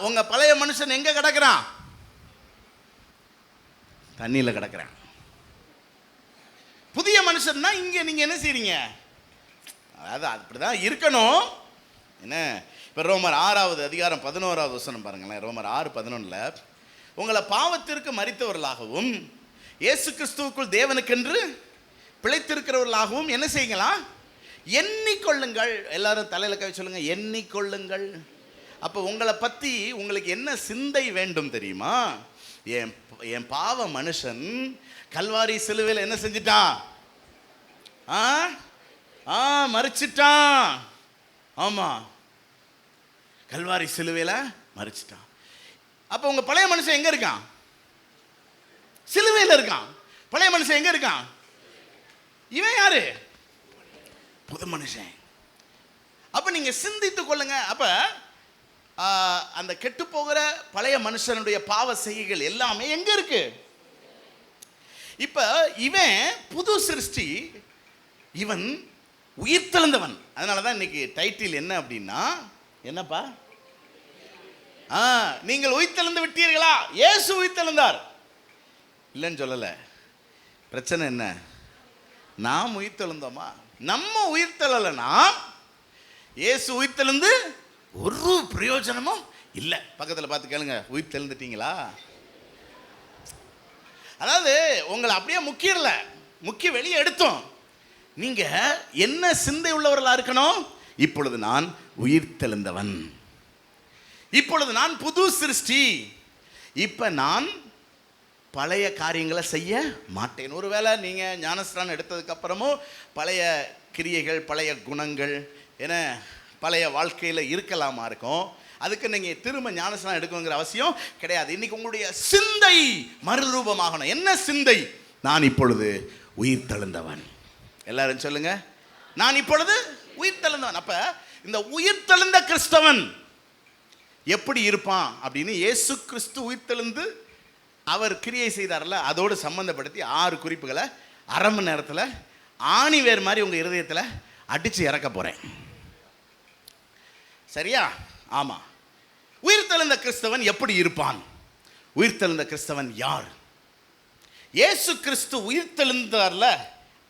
உங்க பழைய மனுஷன் எங்க கிடக்குறான்? தண்ணியில் கிடக்குறான். புதிய மனுஷன்னா இங்க நீங்க என்ன செய்றீங்க, அதாவது அப்படிதான் இருக்கணும். என்ன, இப்போ ரோமர் 6வது அதிகாரம் 11வது வசனம் பாருங்களேன். ரோமர் 6:11 உங்களை பாவத்திற்கு மரித்தவர்களாகவும் இயேசு கிறிஸ்துவுக்குள் தேவனுக்கென்று பிழைத்திருக்கிறவர்களாகவும் என்ன செய்யுங்களா, எண்ணிக்கொள்ளுங்கள். எல்லாரும் தலையில் கை சொல்லுங்க, எண்ணிக்கொள்ளுங்கள். அப்போ உங்களை பற்றி உங்களுக்கு என்ன சிந்தை வேண்டும் தெரியுமா? என் பாவ மனுஷன் கல்வாரி சிலுவையில் என்ன செஞ்சிட்டான், மறிச்சிட்டான். ஆமா, கல்வாரி சிலுவையில் மறிச்சிட்டான். அப்போ உங்க பழைய மனுஷன் எங்க இருக்கான்? சிலுவையில் இருக்கான். பழைய மனுஷன் எங்க இருக்கான்? இவன் யாரு? புது மனுஷன். அப்ப நீங்க சிந்தித்துக் கொள்ளுங்க. அப்ப அந்த கெட்டு போகிற பழைய மனுஷனுடைய பாவ செய்கைகள் எல்லாமே எங்க இருக்கு? இப்ப இவன் புது சிருஷ்டி, இவன் உயிர்த்தெழுந்தவன். அதனாலதான் இன்னைக்கு டைட்டில் என்ன அப்படின்னா, என்னப்பா, நீங்கள் உயிர்த்தெழுந்து விட்டீர்களா? இயேசு உயிர்த்தெழுந்தார் இல்லைன்னு சொல்லல. பிரச்சனை என்ன, நாம் உயிர்த்தெழுந்தோமா? நம்ம உயிர்த்தெழலைன்னா இயேசு உயிர்த்தெழுந்து ஒரு பிரயோஜனமும் இல்லை. பக்கத்தில் பார்த்து கேளுங்க, உயிர்த்தெழுந்துட்டீங்களா? அதாவது உங்களை அப்படியே முக்கியல, முக்கிய வெளியே எடுத்தோம். நீங்க என்ன சிந்தை உள்ளவர்களா இருக்கணும்? இப்பொழுது நான் உயிர்த்தெழுந்தவன், இப்பொழுது நான் புது சிருஷ்டி, இப்ப நான் பழைய காரியங்களை செய்ய மாட்டேன். ஒருவேளை நீங்க ஞானஸ்நானம் எடுத்ததுக்கு அப்புறமும் பழைய கிரியைகள், பழைய குணங்கள், என பழைய வாழ்க்கையில இருக்கலாமா இருக்கும். அதுக்கு நீங்க திரும்ப ஞானஸ்நானம் எடுக்கணுங்கிற அவசியம் கிடையாது. இன்னைக்கு உங்களுடைய சிந்தை மறுரூபமாகணும். என்ன சிந்தை? நான் இப்பொழுது உயிர்த்தெழுந்தவன். எல்லாரும் சொல்லுங்க, நான் இப்பொழுது உயிர்த்தெழுந்தவன். அப்ப இந்த உயிர்த்தெழுந்த கிறிஸ்தவன் எப்படி இருப்பான் அப்படின்னு இயேசு கிறிஸ்து உயிர்த்தெழுந்து அவர் கிரியை செய்தார்ல, அதோடு சம்பந்தப்படுத்தி 6 குறிப்புகளை அரை மணி நேரத்தில் ஆணி வேறு மாதிரி உங்க இருதயத்தில் அடிச்சு இறக்க போறேன். சரியா? ஆமா. உயிர்த்தெழுந்த கிறிஸ்தவன் எப்படி இருப்பான்? உயிர்த்தெழுந்த கிறிஸ்தவன் யார்? இயேசு கிறிஸ்து உயிர்த்தெழுந்தார்ல,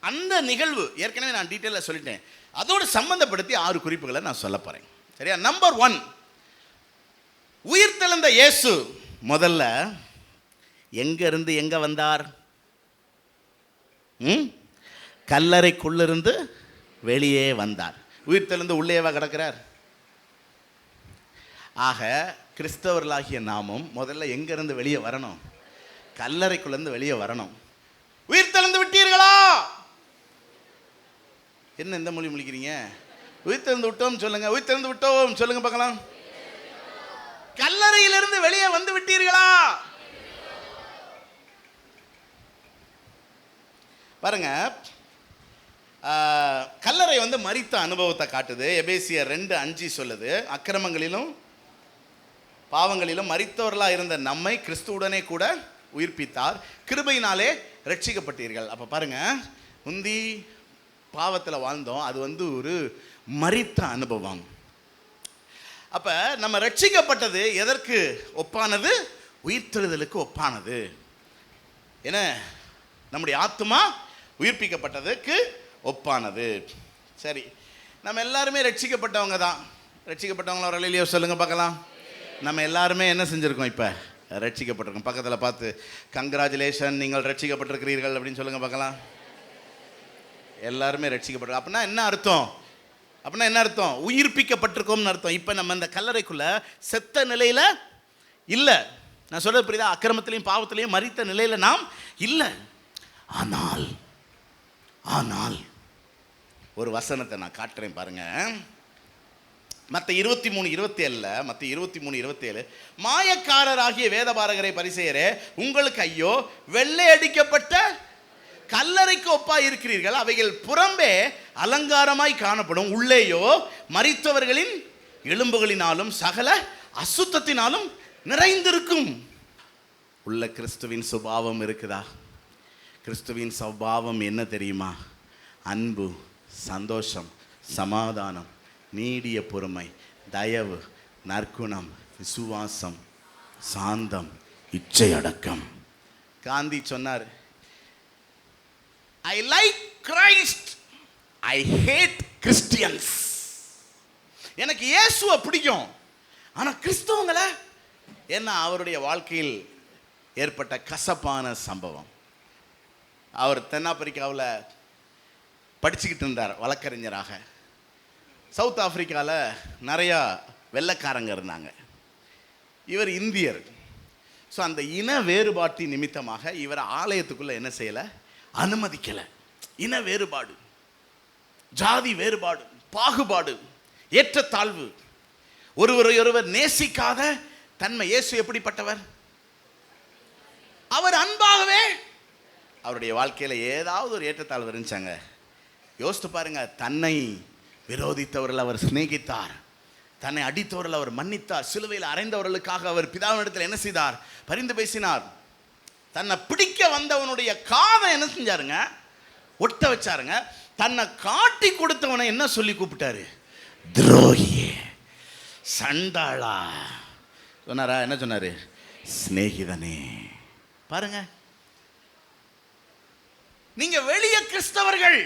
அந்த நிகழ்வு ஏற்கனவே நான் டீட்டெயிலாக சொல்லிட்டேன். அதோடு சம்பந்தப்படுத்தி 6 குறிப்புகளை நான் சொல்ல போறேன். சரியா? நம்பர் 1, உயிர்த்தெழுந்த இயேசு முதல்ல எங்க இருந்து எங்க வந்தார்? கல்லறைக்குள்ளிருந்து வெளியே வந்தார். உயிர்த்தெழுந்து உள்ளேவா கிடக்கிறார்? ஆக கிறிஸ்தவர்களாகிய நாமும் முதல்ல எங்கிருந்து வெளியே வரணும்? கல்லறைக்குள்ளேருந்து வெளியே வரணும். உயிர்த்தெழுந்து விட்டீர்களா? என்ன இந்த மொழி முழிக்கிறீங்க? உயிர்த்தெழுந்து விட்டோம் சொல்லுங்க. உயிர்த்தெழுந்து விட்டோம் சொல்லுங்க பார்க்கலாம். கல்லறையிலிருந்து வெளியே வந்து விட்டீர்களா? பாருங்க, கல்லறை மரித்த அனுபவத்தை காட்டுது. எபேசியர் 2:5 சொல்லுது, அக்கிரமங்களிலும் பாவங்களிலும் மரித்தவர்களாக இருந்த நம்மை கிறிஸ்துவுடனே கூட உயிர்ப்பித்தார், கிருபையினாலே ரட்சிக்கப்பட்டீர்கள். அப்போ பாருங்க, முந்தி பாவத்தில் வாழ்ந்தோம், அது ஒரு மரித்த அனுபவம். அப்போ நம்ம ரட்சிக்கப்பட்டது எதற்கு ஒப்பானது? உயிர்த்தெழுதலுக்கு ஒப்பானது. என்ன? நம்முடைய ஆத்துமா உயிர்ப்பிக்கப்பட்டதுக்கு ஒப்பானது. சரி, நம்ம எல்லாருமே ரட்சிக்கப்பட்டவங்க தான். ரட்சிக்கப்பட்டவங்கள ஒரு இல்லையோ சொல்லுங்க பார்க்கலாம். நம்ம எல்லாருமே என்ன செஞ்சுருக்கோம்? இப்போ ரட்சிக்கப்பட்டிருக்கோம். பக்கத்தில் பார்த்து கங்க்ராச்சுலேஷன், நீங்கள் ரட்சிக்கப்பட்டிருக்கிறீர்கள் அப்படின்னு சொல்லுங்க பார்க்கலாம். எல்லாருமே ரட்சிக்கப்பட்டிருக்கோம். அப்படின்னா என்ன அர்த்தம்? உயிர்ப்பிக்கப்பட்டிருக்கோம்னு அர்த்தம். இப்போ நம்ம இந்த கல்லறைக்குள்ள செத்த நிலையில் இல்லை. நான் சொல்றது புரியுதா? அக்கிரமத்திலையும் பாவத்திலையும் மரித்த நிலையில் நாம் இல்லை. ஆனால் ஒரு வசனத்தை நான் காட்டுறேன் பாருங்க. மத்தேயு 23:27 மாயக்காரராகிய வேதபாரகரை பரிசேயரே, உங்களுக்கு ஐயோ, வெள்ளை அடிக்கப்பட்ட கல்லறைக்கு ஒப்பாய் இருக்கிறீர்கள். அவைகள் புறம்பே அலங்காரமாய் காணப்படும், உள்ளேயோ மரித்தவர்களின் எலும்புகளினாலும் சகல அசுத்தத்தினாலும் நிறைந்திருக்கும். உள்ள கிறிஸ்துவின் சுபாவம் இருக்குதா? கிறிஸ்துவின் சுபாவம் என்ன தெரியுமா? அன்பு, சந்தோஷம், சமாதானம், நீடிய பொறுமை, தயவு, நற்குணம், விசுவாசம், சாந்தம், இச்சை அடக்கம். காந்தி சொன்னார், I like Christ, I hate Christians. எனக்கு இயேசுவை பிடிக்கும், ஆனால் கிறிஸ்தவங்கள என்ன? அவருடைய வாழ்க்கையில் ஏற்பட்ட கசப்பான சம்பவம். அவர் தென்னாப்பிரிக்காவில் படிச்சுக்கிட்டு இருந்தார் வழக்கறிஞராக. சவுத் ஆப்பிரிக்காவில் நிறையா வெள்ளைக்காரங்க இருந்தாங்க. இவர் இந்தியர். ஸோ அந்த இன வேறுபாட்டின் நிமித்தமாக இவர் ஆலயத்துக்குள்ளே என்ன செய்யலை? அனுமதிக்கலை. இன வேறுபாடு, ஜாதி வேறுபாடு, பாகுபாடு, ஏற்றத்தாழ்வு, ஒருவர் நேசிக்காத தன்மை. இயேசு எப்படிப்பட்டவர்? அவர் அன்பாகவே. அவருடைய வாழ்க்கையில் ஏதாவது ஒரு ஏற்றத்தாழ்வு இருந்துச்சாங்க? யோசித்து பாருங்க. தன்னை விரோதித்தவர்கள் அவர் சிநேகித்தார், தன்னை அடித்தவர்கள் அவர் மன்னித்தார், சிலுவையில் அறைந்தவர்களுக்காக அவர் பிதாவினிடத்தில் என்ன செய்தார்? பரிந்து பேசினார். தன்னை பிடிக்க வந்தவனுடைய காதை என்ன செஞ்சாருங்க? ஒட்ட வச்சாருங்க. தன்னை காட்டி கொடுத்தவனை என்ன சொல்லி கூப்பிட்டாரு? துரோகியே, சண்டாளா சொன்னாரா? என்ன சொன்னாரு? சிநேகிதனே. பாருங்க, நீங்க வெளியே கிறிஸ்தவர்கள்,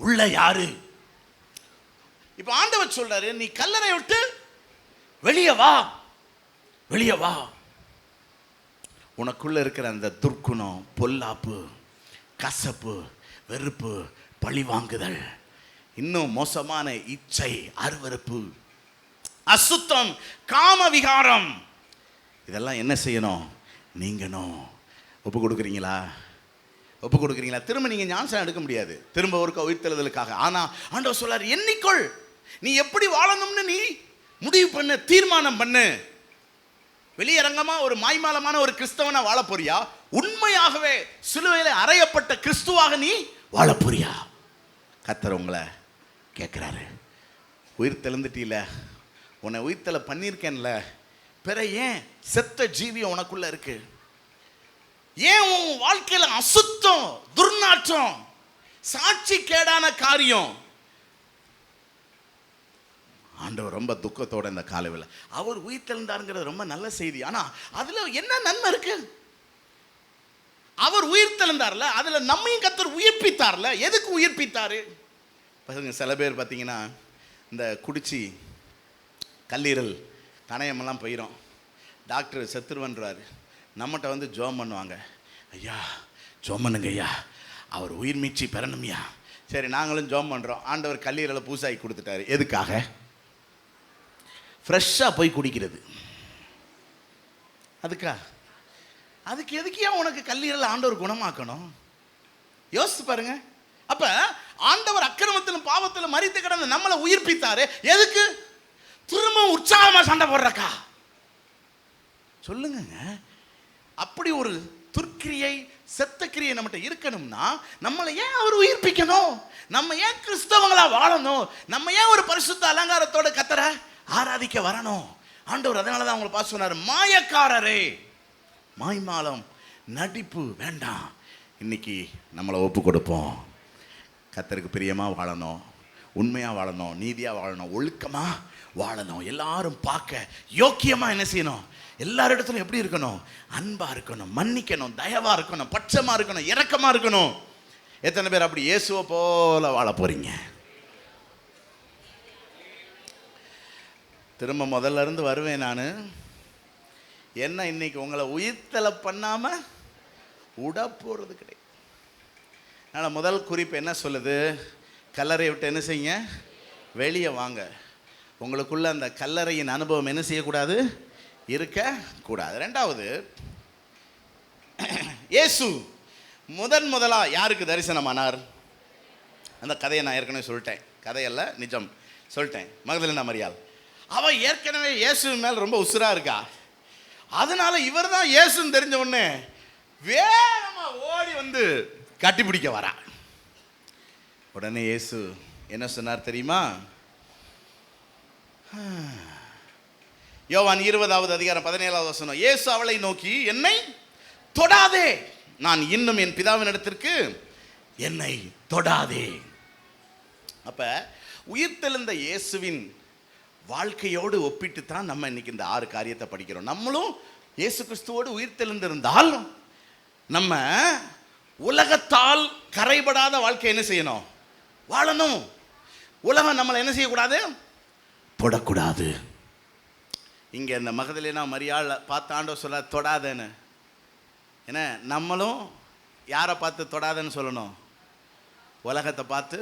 உள்ள யாரு? இப்ப ஆண்டவர் சொல்றாரு, நீ கல்லறை விட்டு வெளியே வா, வெளியே வா. உனக்குள்ள இருக்கிற அந்த துர்க்குணம், பொல்லாப்பு, கசப்பு, வெறுப்பு, பழி வாங்குதல், இன்னும் மோசமான இச்சை, அருவருப்பு, அசுத்தம், காம விகாரம், இதெல்லாம் என்ன செய்யணும்? நீங்கணும். ஒப்பு கொடுக்குறீங்களா? ஒப்பு கொடுக்குறீங்களா? திரும்ப நீங்க ஞானஸ்நானம் எடுக்க முடியாது, திரும்ப ஒருக்க உயிர்த்தெழுதலுக்காக. ஆனா ஆண்டவர் சொல்றாரு, எண்ணிக்கொள், நீ எப்படி வாழணும்னு நீ முடிவு பண்ணு, தீர்மானம் பண்ணு. வெளியரங்கமா ஒரு மாய்மாலமான ஒரு கிறிஸ்தவனா வாழ போறியா? உண்மையாகவே சிலுவையில அறையப்பட்ட கிறிஸ்துவாக நீ வாழ போறியா? கர்த்தர் உங்களை கேட்கிறாரு. உயிர்த்தெழுந்துட்டீல, உன்னை உயிர்த்தெழ பண்ணியிருக்கேன்ல, பிற ஏன் செத்த ஜீவியம் உனக்குள்ள இருக்கு? ஏன் உன் வாழ்க்கையில அசுத்தம், துர்நாற்றம், சாட்சி கேடான காரியம்? ஆண்டவர் ரொம்ப துக்கத்தோட இந்த காலையில் அவர் உயிர்த்தெழுந்தாருங்கிறது ரொம்ப நல்ல செய்தி. ஆனா அதுல என்ன நன்மை இருக்கு? அவர் உயிர் தெழுந்தார்ல, அதுல நம்மையும் கர்த்தர் உயிர்ப்பித்தார்ல. எதுக்கு உயிர்ப்பித்தாரு? பசங்க சில பேர் பார்த்தீங்கன்னா இந்த குடிச்சு கல்லீரல் கணையமெல்லாம் போயிடும், டாக்டர் செத்துருவன்றாரு. நம்மகிட்ட வந்து ஜோம் பண்ணுவாங்க, ஐயா ஜோம் பண்ணுங்க ஐயா, அவர் உயிர் மீட்சி பெறணும்யா. சரி, நாங்களும் ஜோம் பண்ணுறோம். ஆண்டவர் கல்லீரலை பூசாக்கி கொடுத்துட்டாரு. எதுக்காக? ஃப்ரெஷ்ஷாக போய் குடிக்கிறது. அதுக்கு எதுக்கியா உனக்கு கல்லீரல் ஆண்டவர் குணமாக்கணும்? யோசித்து பாருங்க. அப்ப ஆண்டவர் அக்கிரமத்திலும் பாவத்திலும் மரித்து கிடந்த நம்மளை உயிர்ப்பித்தாரு. எதுக்கு? திரும்ப உற்சாகமா சண்டை போடுறக்கா? சொல்லுங்க. அப்படி ஒரு துர்க்கிரியை, செத்த கிரியை நம்மகிட்ட இருக்கணும்னா நம்மளை ஏன் அவர் உயிர்ப்பிக்கணும்? நம்ம ஏன் கிறிஸ்தவங்களா வாழணும்? நம்ம ஏன் ஒரு பரிசுத்த அலங்காரத்தோட கர்த்தரை ஆராதிக்க வரணும்? ஆண்டவர் அதனாலதான் அவங்களை பார்த்து சொன்னார், மாயக்காரரே, மாய்மாலம் நடிப்பு வேண்டாம், இன்னைக்கு நம்மளை ஒப்பு கொடுப்போம். கர்த்தருக்கு பிரியமா வாழணும், உண்மையா வாழணும், நீதியா வாழணும், ஒழுக்கமா வாழணும், எல்லாரும் பார்க்க யோக்கியமா என்ன செய்யணும்? எல்லாரிடத்திலும் எப்படி இருக்கணும்? அன்பா இருக்கணும், மன்னிக்கணும், தயவா இருக்கணும், பட்சமா இருக்கணும், இரக்கமா இருக்கணும். எத்தனை பேர் அப்படி இயேசுவை போல வாழ போறீங்க? திரும்ப முதல்ல இருந்து வருவேன் நான். என்ன இன்னைக்கு உங்களை உயிர்த்தலை பண்ணாம விட போறது கிடையாது. அதனால் முதல் குறிப்பு என்ன சொல்லுது? கல்லறை விட்டு என்ன செய்யுங்க? வெளியே வாங்க. உங்களுக்குள்ள அந்த கல்லறையின் அனுபவம் என்ன செய்யக்கூடாது? இருக்கக்கூடாது. ரெண்டாவது, இயேசு முதலா யாருக்கு தரிசனமானார்? அந்த கதையை நான் ஏற்கனவே சொல்லிட்டேன். கதையல்ல, நிஜம் சொல்லிட்டேன். மகதலேனா மரியாள், அவ ஏற்கனவே இயேசு மேல் ரொம்ப உசுரா இருக்கா. அதனால இவர் தான் இயேசுன்னு தெரிஞ்ச உடனே வேகமா ஓடி வந்து கட்டி பிடிக்க வரா. உடனே இயேசு என்ன சொன்னார் தெரியுமா? யோவான் 20வது அதிகாரம் 17வது வசனம். இயேசு அவளை நோக்கி, என்னை தொடாதே, நான் இன்னும் என் பிதாவின் இடத்திற்கு என்னை தொடாதே. அப்ப உயிர்த்தெழுந்த இயேசுவின் வாழ்க்கையோடு ஒப்பிட்டு தான் நம்ம இன்னைக்கு இந்த 6 காரியத்தை படிக்கிறோம். நம்மளும் இயேசு கிறிஸ்துவோடு உயிர்த்தெழுந்திருந்தால் நம்ம உலகத்தால் கரைபடாத வாழ்க்கை என்ன செய்யணும்? வாழணும். உலகம் நம்மளை என்ன செய்யக்கூடாது? தொடக்கூடாது. இங்க இந்த மகதலேனா மரியாள் பார்த்து ஆண்டவர் சொல்ல தொடாதேன்னு. ஏன்னா நம்மளும் யாரை பார்த்து தொடாதேன்னு சொல்லணும்? உலகத்தை பார்த்து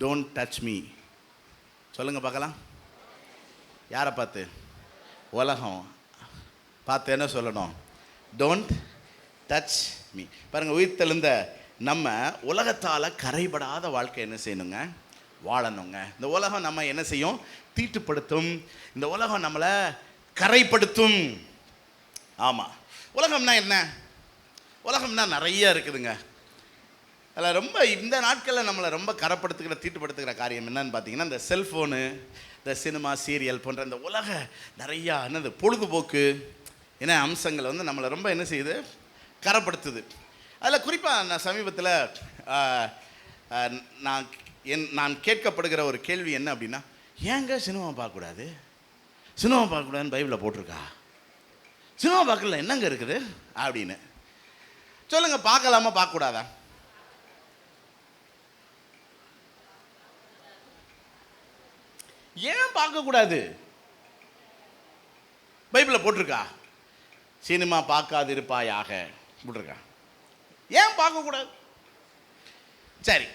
டோன்ட் டச் மீ சொல்லுங்க பார்க்கலாம். யாரை பார்த்து? உலகம் பார்த்து என்ன சொல்லணும்? Don't touch me. பாருங்க, உயிர்த்தெழுந்த நம்ம உலகத்தால் கரைபடாத வாழ்க்கை என்ன செய்யணுங்க? வாழணுங்க. இந்த உலகம் நம்ம என்ன செய்யும்? தீட்டுப்படுத்தும். இந்த உலகம் நம்மளை கரைப்படுத்தும். ஆமாம், உலகம்னா என்ன? உலகம்னா நிறைய இருக்குதுங்க. அதில் ரொம்ப இந்த நாட்களில் நம்மளை ரொம்ப கரைப்படுத்துகிற, தீட்டுப்படுத்துகிற காரியம் என்னன்னு பார்த்தீங்கன்னா, இந்த செல்ஃபோனு, இந்த சினிமா, சீரியல் போன்ற இந்த உலக நிறையா என்னது பொழுதுபோக்கு என்ன அம்சங்கள் வந்து நம்மளை ரொம்ப என்ன செய்யுது? கரைப்படுத்துது. அதில் குறிப்பாக நான் சமீபத்தில் நான் கேட்கப்படுகிற ஒரு கேள்வி என்ன அப்படின்னா, ஏங்க சினிமா பார்க்கக்கூடாது? சினிமா பார்க்கக்கூடாதுன்னு பைபிளில் போட்டிருக்கா? சினிமா பார்க்கல என்னங்க இருக்குது அப்படின்னு சொல்லுங்கள். பார்க்கலாமா பார்க்கக்கூடாதா? ஏன் பார்க்கக்கூடாது? பைபிளில் போட்டிருக்கா? சினிமா பார்க்காது இருப்பாயாக போட்டிருக்கா. ஏன் பார்க்கக்கூடாது? சரி,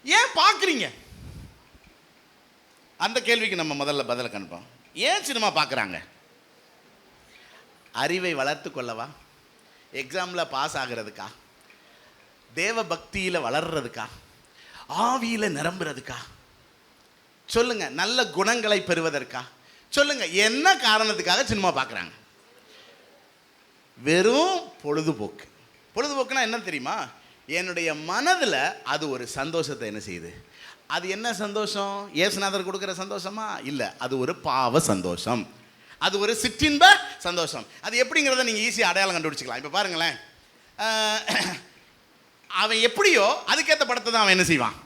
ஏன் பார்க்குறீங்க? அந்த கேள்விக்கு நம்ம முதல்ல பதில கண்டுப்போம். ஏன் சினிமா பார்க்குறாங்க? அறிவை வளர்த்து கொள்ளவா? எக்ஸாமில் பாஸ் ஆகிறதுக்கா? தேவ பக்தியில் வளர்றதுக்கா? ஆவியில் நிரம்புறதுக்கா? சொல்லுங்க. நல்ல குணங்களை பெறுவதற்கா? சொல்லுங்க. என்ன காரணத்துக்காக சினிமா பார்க்குறாங்க? வெறும் பொழுதுபோக்கு. பொழுதுபோக்குனா என்ன தெரியுமா? என்னுடைய மனதில் அது ஒரு சந்தோஷத்தை என்ன செய்யுது? அது என்ன சந்தோஷம்? இயேசுநாதர் கொடுக்குற சந்தோஷமா? இல்லை, அது ஒரு பாவ சந்தோஷம், அது ஒரு சிற்றின்ப சந்தோஷம். அது எப்படிங்கிறத நீங்கள் ஈஸியாக அடையாளம் கண்டுபிடிச்சிக்கலாம். இப்போ பாருங்களேன், அவன் எப்படியோ அதுக்கேற்ற படத்தை தான் அவன் என்ன செய்வான்.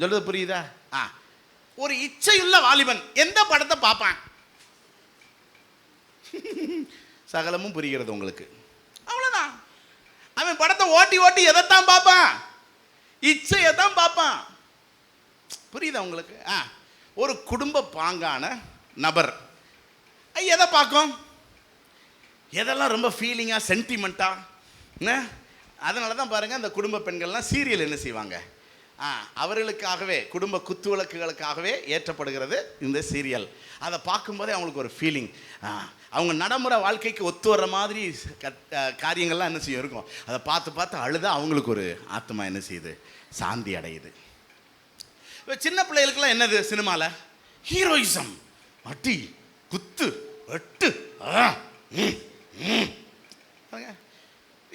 சொல்றது புரியுதா? ஒரு இச்சையுள்ள வாலிபன் எந்த படத்தை பார்ப்பான்? சகலமும் புரிகிறது உங்களுக்கு. அவ்வளோதான். அவன் படத்தை ஓட்டி ஓட்டி எதைத்தான் பார்ப்பான்? இச்சையை தான் பார்ப்பான். புரியுதா உங்களுக்கு? ஒரு குடும்ப பாங்கான நபர் எதை பார்க்கும்? எதெல்லாம் ரொம்ப ஃபீலிங்காக சென்டிமெண்ட்டாக. அதனால தான் பாருங்கள், அந்த குடும்ப பெண்கள்லாம் சீரியல் என்ன செய்வாங்க, அவர்களுக்காகவே குடும்ப குத்துவிளக்குகளுக்காகவே ஏற்றப்படுகிறது இந்த சீரியல். அதை பார்க்கும்போதே அவங்களுக்கு ஒரு ஃபீலிங், அவங்க நடைமுறை வாழ்க்கைக்கு ஒத்து வர்ற மாதிரி காரியங்கள்லாம் என்ன செய்யும் இருக்கும். அதை பார்த்து பார்த்து அழுத அவங்களுக்கு ஒரு ஆத்மா என்ன செய்யுது, சாந்தி அடையுது. இப்போ சின்ன பிள்ளைகளுக்கெல்லாம் என்னது சினிமாவில்? ஹீரோயிசம், அடி குத்து வெட்டு.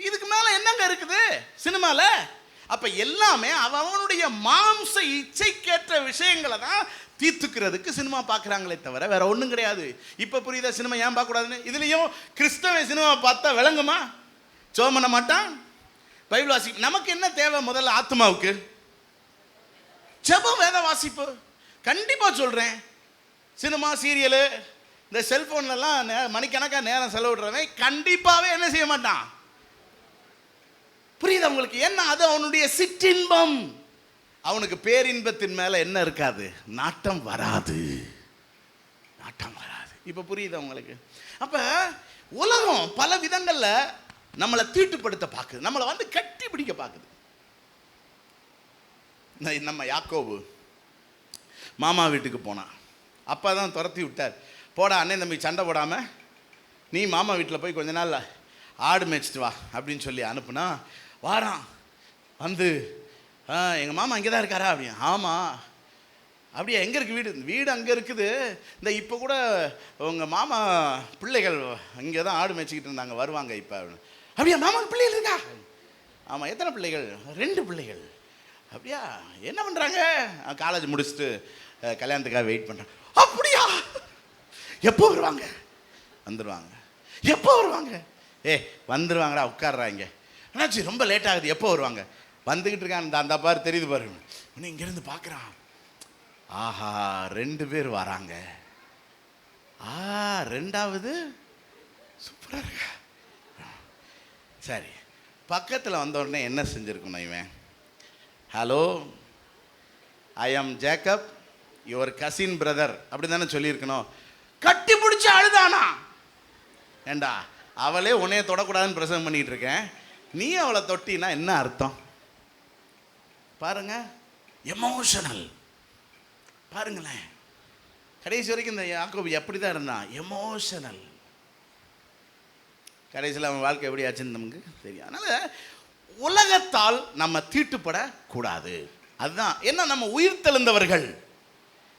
இதுக்கு மேலே என்னங்க இருக்குது சினிமாவில்? அப்போ எல்லாமே அவனுடைய மாம்ச இச்சைக்கேற்ற விஷயங்களை தான் தீர்த்துக்கிறதுக்கு சினிமா பார்க்குறாங்களே தவிர வேற ஒன்றும் கிடையாது. இப்போ புரியுதா சினிமா ஏன் பார்க்கக்கூடாதுன்னு? இதுலேயும் கிறிஸ்தவ சினிமா பார்த்தா விளங்குமா? ஜெபம் பண்ண மாட்டான், பைபிள் வாசி. நமக்கு என்ன தேவை முதல்ல? ஆத்மாவுக்கு ஜெபம், வேத வாசிப்பு. கண்டிப்பாக சொல்கிறேன், சினிமா சீரியலு இந்த செல்ஃபோன்லலாம் மணிக்கணக்காக நேரம் செலவிடுறவன் கண்டிப்பாகவே என்ன செய்ய மாட்டான். புரியுது உங்களுக்கு? என்ன, அது அவனுடைய சிற்றின்பம். அவனுக்கு பேரின்பத்தின் மேலே என்ன இருக்காது, நாட்டம் வராது, நாட்டம் வராது. இப்போ புரியுது உங்களுக்கு? அப்போ உலகம் பல விதங்களில் நம்மளை தீட்டுப்படுத்த பார்க்குது, நம்மளை வந்து கட்டி பிடிக்க பார்க்குது. நம்ம யாக்கோபு மாமா வீட்டுக்கு போனான். அப்பா தான் துரத்தி விட்டார், போடா அண்ணன் தம்பி சண்டை போடாமல் நீ மாமா வீட்டில் போய் கொஞ்ச நாள் ஆடு மேய்ச்சிட்டு வா அப்படின்னு சொல்லி அனுப்புனா வாரான். வந்து எங்கள் மாமா அங்கே தான் இருக்காரா? அப்படியா? ஆமாம். அப்படியா, எங்கே இருக்குது வீடு? வீடு அங்கே இருக்குது. இந்த இப்போ கூட உங்கள் மாமா பிள்ளைகள் இங்கே தான் ஆடு மேய்ச்சிக்கிட்டு இருந்தாங்க, வருவாங்க இப்போ. அப்படியா, மாமாவுக்கு பிள்ளைகள் இருக்கா? ஆமாம். எத்தனை பிள்ளைகள்? 2 பிள்ளைகள். அப்படியா, என்ன பண்ணுறாங்க? காலேஜ் முடிச்சுட்டு கல்யாணத்துக்காக வெயிட் பண்ணுறாங்க. அப்படியா, எப்போ வருவாங்க? வந்துடுவாங்க. எப்போ வருவாங்க? வந்துடுவாங்கடா, உட்காடுறாங்க. என்னாச்சு, ரொம்ப லேட் ஆகுது, எப்போ வருவாங்க? வந்துக்கிட்டு இருக்கான், அந்த பாரு தெரியுது பாரு. இன்னும் இங்கேருந்து பார்க்குறான், ஆஹா 2 பேர் வராங்க. 2வது சூப்பராக இருக்கா. சரி, பக்கத்தில் வந்த உடனே என்ன செஞ்சுருக்கணும் இவன்? ஹலோ, ஐ ஆம் ஜேக்கப், யுவர் கசின் பிரதர் அப்படி தானே சொல்லியிருக்கணும். கட்டி பிடிச்சி அழுதானா? ஏண்டா, அவளே உன்னைய தொடக்கூடாதுன்னு பிரசவம் பண்ணிட்டு இருக்கேன், நீ அவளை தொட்டினா என்ன அர்த்தம்? பாருங்க, எமோஷனல். பாருங்களேன், கடைசி வரைக்கும் இந்த யாக்கோபு எப்படி தான் இருந்தான், எமோஷனல். கடைசியில் அவன் வாழ்க்கை எப்படி ஆச்சுன்னு நமக்கு தெரியும். அதனால் உலகத்தால் நம்ம தீட்டுப்படக்கூடாது. அதுதான் என்ன, நம்ம உயிர் தெழுந்தவர்கள்.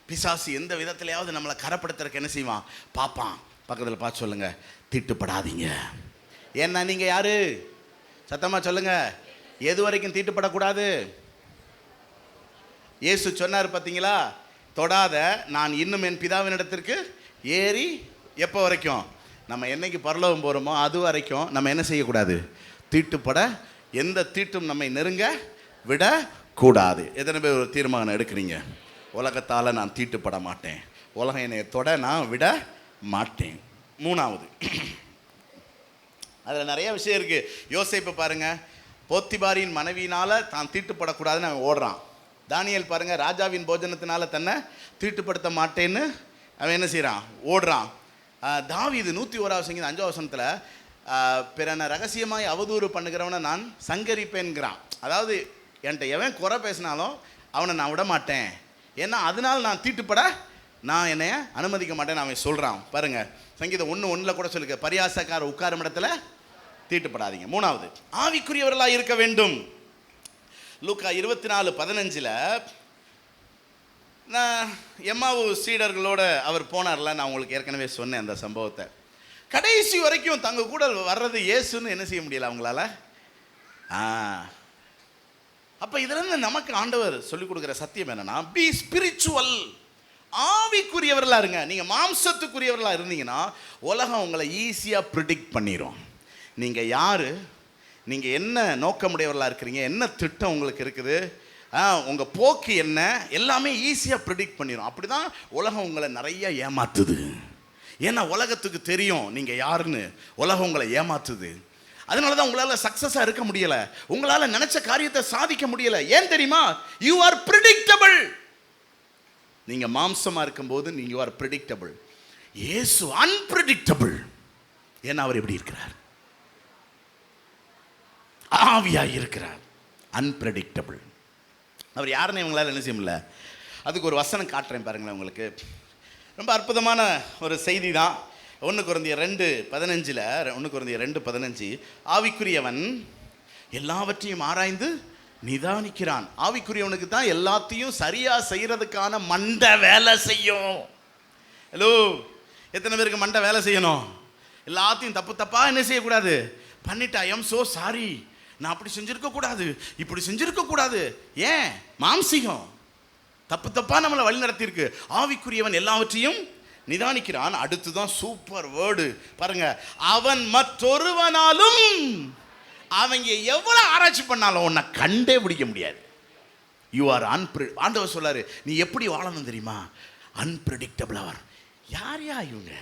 பிசாசு எந்த விதத்திலையாவது நம்மளை கரப்படுத்துறதுக்கு என்ன செய்வான், பார்ப்பான். பக்கத்தில் பார்த்து சொல்லுங்க, தீட்டுப்படாதீங்க. ஏன்னா நீங்கள் யாரு? சத்தமாக சொல்லுங்க, எது வரைக்கும் தீட்டுப்படக்கூடாது? இயேசு சொன்னார் பார்த்தீங்களா, தொடாத, நான் இன்னும் என் பிதாவினிடத்திற்கு ஏறி. எப்போ வரைக்கும்? நம்ம என்னைக்கு பரலோகம் போகிறோமோ அது வரைக்கும் நம்ம என்ன செய்யக்கூடாது, தீட்டுப்பட, எந்த தீட்டும் நம்மை நெருங்க விடக்கூடாது. எத்தனை பேர் ஒரு தீர்மானம் எடுக்கிறீங்க, உலகத்தால் நான் தீட்டுப்பட மாட்டேன், உலகம் என்னை தொட நான் விட மாட்டேன்? 3வது, அதில் நிறைய விஷயம் இருக்குது. யோசேப்பு பாருங்கள், போத்திபாரின் மனைவியினால் தான் தீட்டுப்படக்கூடாதுன்னு அவன் ஓடுறான். தானியேல் பாருங்கள், ராஜாவின் போஜனத்தினால தன்னை தீட்டுப்படுத்த மாட்டேன்னு அவன் என்ன செய்கிறான், ஓடுறான். தாவீது 101வது சங்கீதம் 5வது வசனத்தில், பிறனை ரகசியமாய் அவதூறு பண்ணுகிறவனை நான் சங்கரிப்பேன்கிறான். அதாவது என்கிட்ட எவன் குறை பேசினாலும் அவனை நான் விட மாட்டேன், ஏன்னா அதனால் நான் தீட்டுப்பட நான் என்னைய அனுமதிக்க மாட்டேன்னு அவன் சொல்கிறான். பாருங்கள், சங்கீதம் 1:1 கூட சொல்லுங்க, பரியாசக்கார உட்காரும் இடத்துல தீட்டுப்படாதீங்க. 3வது, ஆவிக்குரியவர்களாக இருக்க வேண்டும். லூக்கா 24:15 நான் எம்மாவு சீடர்களோட அவர் போனார்ல, நான் உங்களுக்கு ஏற்கனவே சொன்னேன் அந்த சம்பவத்தை. கடைசி வரைக்கும் தங்க கூட வர்றது இயேசுன்னு என்ன செய்ய முடியல அவங்களால. அப்போ இதுலேருந்து நமக்கு ஆண்டவர் சொல்லிக் கொடுக்குற சத்தியம் என்னன்னா, பி ஸ்பிரிச்சுவல். ஆவிக்குரியவர்களாக இருங்க. நீங்கள் மாம்சத்துக்குரியவர்களாக இருந்தீங்கன்னா உலகம் உங்களை ஈஸியாக ப்ரிடிக்ட் பண்ணிடும். நீங்கள் யார், நீங்கள் என்ன நோக்கமுடையவர்களாக இருக்கிறீங்க, என்ன திட்டம் உங்களுக்கு இருக்குது, உங்கள் போக்கு என்ன, எல்லாமே ஈஸியாக ப்ரிடிக்ட் பண்ணிடும். அப்படி தான் உலகம் உங்களை நிறைய ஏமாத்துது. ஏன்னா உலகத்துக்கு தெரியும் நீங்கள் யாருன்னு, உலகம் உங்களை ஏமாத்துது. அதனால தான் உங்களால் சக்ஸஸாக இருக்க முடியல, உங்களால் நினைச்ச காரியத்தை சாதிக்க முடியல. ஏன் தெரியுமா? You are predictable. நீங்க மாம்சமா இருக்கும்போது நீங்க ஆர் பிரெடிக்டபிள். இயேசு அன்பிரெடிக்டபிள். ஏன்னா அவர் எப்படி இருக்கிறார்? ஆவியாய் இருக்கிறார். அன்பிரெடிக்டபிள். அவர் யாருன்னு இவங்களால என்ன செய்ய முடியல. அதுக்கு ஒரு வசனம் காட்டுறேன் பாருங்களேன். உங்களுக்கு ரொம்ப அற்புதமான ஒரு செய்தி தான். 1 கொரிந்தியர் 2:15, 1 கொரிந்தியர் 2:15, ஆவிக்குரியவன் எல்லாவற்றையும் ஆராய்ந்து நிதானிக்கிறான். ஆவிக்குரியவனுக்கு தான் எல்லாத்தையும் சரியா செய்யறதுக்கான மண்டை வேலை செய்யும். ஹலோ, எத்தனை பேருக்கு மண்டை வேலை செய்யணும்? எல்லாத்தையும் தப்பு தப்பா என்ன செய்யக்கூடாது, பண்ணிட்டா ஐ எம் சோ சாரி, நான் அப்படி செஞ்சிருக்க கூடாது, இப்படி செஞ்சிருக்க கூடாது. ஏன்? மாம்சீகம் தப்பு தப்பா நம்மளை வழி நடத்தியிருக்கு. ஆவிக்குரியவன் எல்லாவற்றையும் நிதானிக்கிறான். அடுத்துதான் சூப்பர் வேர்டு பாருங்க. அவன் மற்றொருவனாலும், அவங்க எவ்வளவு ஆராய்ச்சி பண்ணாலும் உன்னை கண்டே பிடிக்க முடியாது. யூ ஆர் ஆண்டவர் சொல்லாரு, நீ எப்படி வாழணும் தெரியுமா? அன்பிரெடிக்டபிள். அவர் யாரையா இவங்க,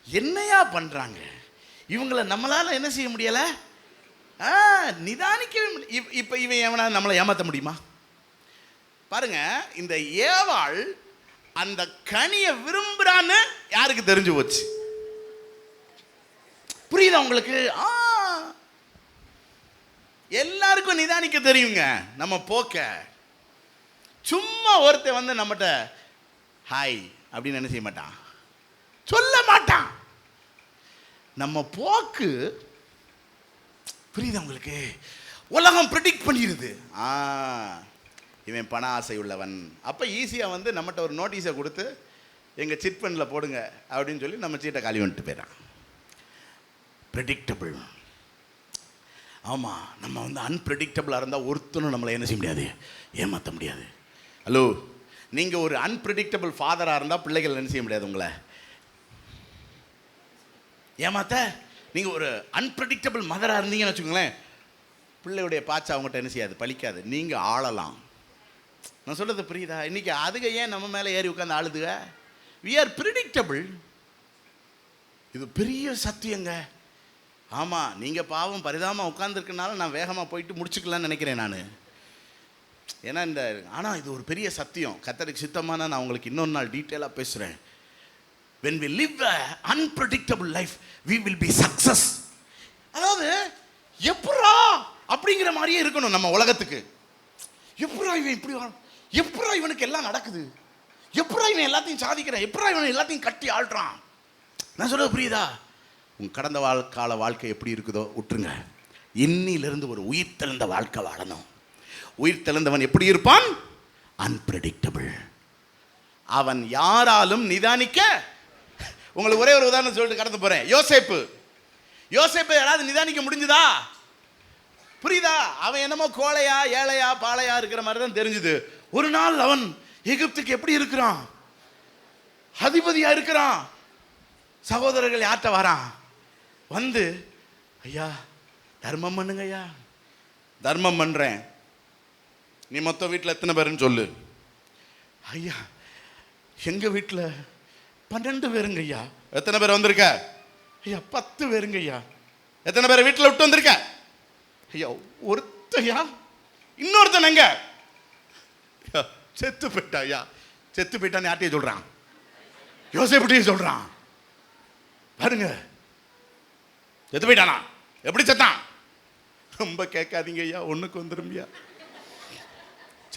என்னையா பண்றாங்க, இவங்களை நம்மளால என்ன செய்ய முடியல, நிதானிக்கவே முடியல. இப்ப இவன் எவனா நம்மளை ஏமாற்ற முடியுமா? பாருங்க, இந்த ஏவாள் அந்த கனியை விரும்புறான்னு யாருக்கு தெரிஞ்சு போச்சு? புரியுதா உங்களுக்கு? எல்லாருக்கும் நிதானிக்க தெரியுங்க நம்ம போக்க. சும்மா ஒருத்தன் வந்து நம்மகிட்ட ஹாய் அப்படின்னு என்ன செய்ய மாட்டான், சொல்ல மாட்டான். நம்ம போக்கு புரியுதா உங்களுக்கு? உலகம் ப்ரெடிக்ட் பண்ணிடுது. இவன் பண ஆசை உள்ளவன். அப்போ ஈஸியாக வந்து நம்மகிட்ட ஒரு நோட்டீஸை கொடுத்து எங்கள் சிட் ஃபண்டில் போடுங்க அப்படின்னு சொல்லி நம்ம சீட்டை காலி வந்துட்டு போயிடறான். ப்ரெடிக்டபிள். ஆமாம், நம்ம வந்து அன்பிரெடிக்டபிளாக இருந்தால் ஒருத்தனும் நம்மளை என்ன செய்ய முடியாது, ஏமாற்ற முடியாது. ஹலோ, நீங்கள் ஒரு அன்பிரெடிக்டபிள் ஃபாதராக இருந்தால் பிள்ளைகள் என்ன செய்ய முடியாது உங்களை ஏமாற்ற. நீங்கள் ஒரு அன்பிரெடிக்டபிள் மதராக இருந்தீங்கன்னு வச்சுக்கோங்களேன், பிள்ளையுடைய பாச்சா அவங்ககிட்ட என்ன செய்யாது, பழிக்காது. நீங்கள் ஆளலாம். நான் சொல்கிறது புரியுதா? இன்றைக்கி அதுக ஏன் நம்ம மேலே ஏறி உட்காந்து ஆளுதுக? We are predictable. இது பெரிய சத்தியங்க. ஆமாம், நீங்கள் பாவம் பரிதாபமாக உட்காந்துருக்கனால நான் வேகமாக போயிட்டு முடிச்சுக்கலான்னு நினைக்கிறேன் நான். ஏன்னா ஆனால் இது ஒரு பெரிய சத்தியம். கர்த்தருக்கு சித்தமான நான் உங்களுக்கு இன்னொரு நாள் டீட்டெயிலாக பேசுகிறேன். when we live a unpredictable life we will be success. அதாவது எப்பரா அப்படிங்கிற மாதிரியே இருக்கணும் நம்ம உலகத்துக்கு. எப்பரா இவன் இப்படி, எப்பரா இவனுக்கு எல்லாம் நடக்குது, எப்பரா இவன் எல்லாத்தையும் சாதிக்கிறான், எப்பரா இவன் எல்லாத்தையும் கட்டி ஆள்றான். நான் சொல்றது புரியுதா? உங்க கடந்த கால வாழ்க்கை எப்படி இருக்குதோ விட்டுருங்க. இன்னிலிருந்து ஒரு உயிர் தெழுந்த வாழ்க்கை வாழணும். உயிர் தெழுந்தவன் எப்படி இருப்பான்? அன்பிரெடிக்டபிள். அவன் யாராலும் நிதானிக்க. உங்களுக்கு ஒரே ஒரு உதாரணம் சொல்லிட்டு கடந்து போறேன். யோசேப்பு யாராவது நிதானிக்க முடிஞ்சுதா? புரியுதா? அவன் என்னமோ கோழையா ஏழையா பாழையா இருக்கிற மாதிரி தான் தெரிஞ்சுது. ஒரு நாள் அவன் எகிப்துக்கு எப்படி இருக்கிறான், அதிபதியா இருக்கிறான். சகோதரர்கள் யார்கிட்ட வரான், வந்து ஐயா தர்மம் பண்ணுங்க ஐயா. தர்மம் பண்றேன், நீ மொத்த வீட்டில் எத்தனை பேருன்னு சொல்லு. ஐயா எங்க வீட்டில் 12 பேருங்க ஐயா. எத்தனை பேர் வந்திருக்க? ஐயா 10 பேருங்க ஐயா. எத்தனை பேரை வீட்டில் விட்டு வந்திருக்க? ஐயா ஒருத்தையா. இன்னொருத்தன் எங்க? செத்து போயிட்டா. ஐயா செத்து போயிட்டான்னு யார்ட்டையும் சொல்றான்? யோசேப்புட்டையும் சொல்றான். பாருங்க, செத்து போயிட்டானா? எப்படி செத்தான்? ரொம்ப கேட்காதீங்க ஐயா, ஒண்ணுக்கு வந்துரும்பியா.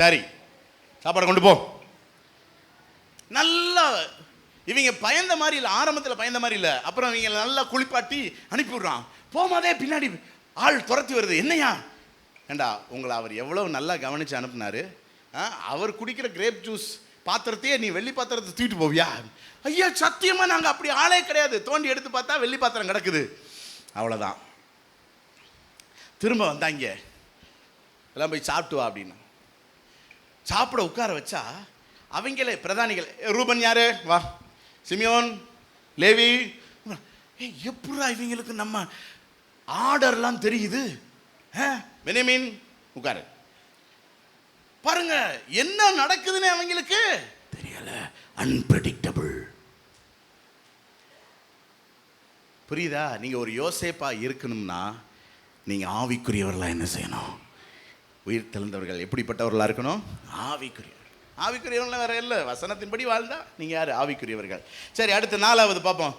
சரி சாப்பாடு கொண்டு போ. நல்லா இவங்க பயந்த மாதிரி இல்லை, ஆரம்பத்தில் பயந்த மாதிரி இல்லை. அப்புறம் இவங்க நல்லா குளிப்பாட்டி அனுப்பி விடுறான். போகும்போதே பின்னாடி ஆள் துரத்தி வருது. என்னையா? ஏண்டா உங்களை அவர் எவ்வளவு நல்லா கவனிச்சு அனுப்புனாரு. அவர் குடிக்கிற கிரேப் ஜூஸ் பாத்திரத்தையே நீ வெள்ளி பாத்திரத்தை தூக்கிட்டு போவியா? ஐயா சத்தியமா நாங்கள் அப்படி ஆளே கிடையாது. தோண்டி எடுத்து பார்த்தா வெள்ளி பாத்திரம் கிடக்குது. அவ்வளோதான். திரும்ப வந்தாங்க, எல்லாம் போய் சாப்பிட்டு வா அப்படின்னு. சாப்பிட உட்கார வச்சா அவங்களே பிரதானிகள், ரூபன் யாரு வா, சிமியோன், லேவி, எப்படா இவங்களுக்கு நம்ம ஆர்டர்லாம் தெரியுது. பென்யமீன் உட்காரு. பாருங்க என்ன நடக்குதுன்னு அவங்களுக்கு தெரியல. அன்பிரெடிக்டபிள். புரியுதா? நீங்க ஒரு யோசேப்பா இருக்கணும்னா நீங்கள் ஆவிக்குரியவர்களாக என்ன செய்யணும்? உயிர் தெழுந்தவர்கள் எப்படிப்பட்டவர்களாக இருக்கணும்? ஆவிக்குரியவர்கள் வேற இல்லை. வசனத்தின்படி வாழ்ந்தா நீங்கள் யார்? ஆவிக்குரியவர்கள். சரி, அடுத்து 4வது பார்ப்போம்.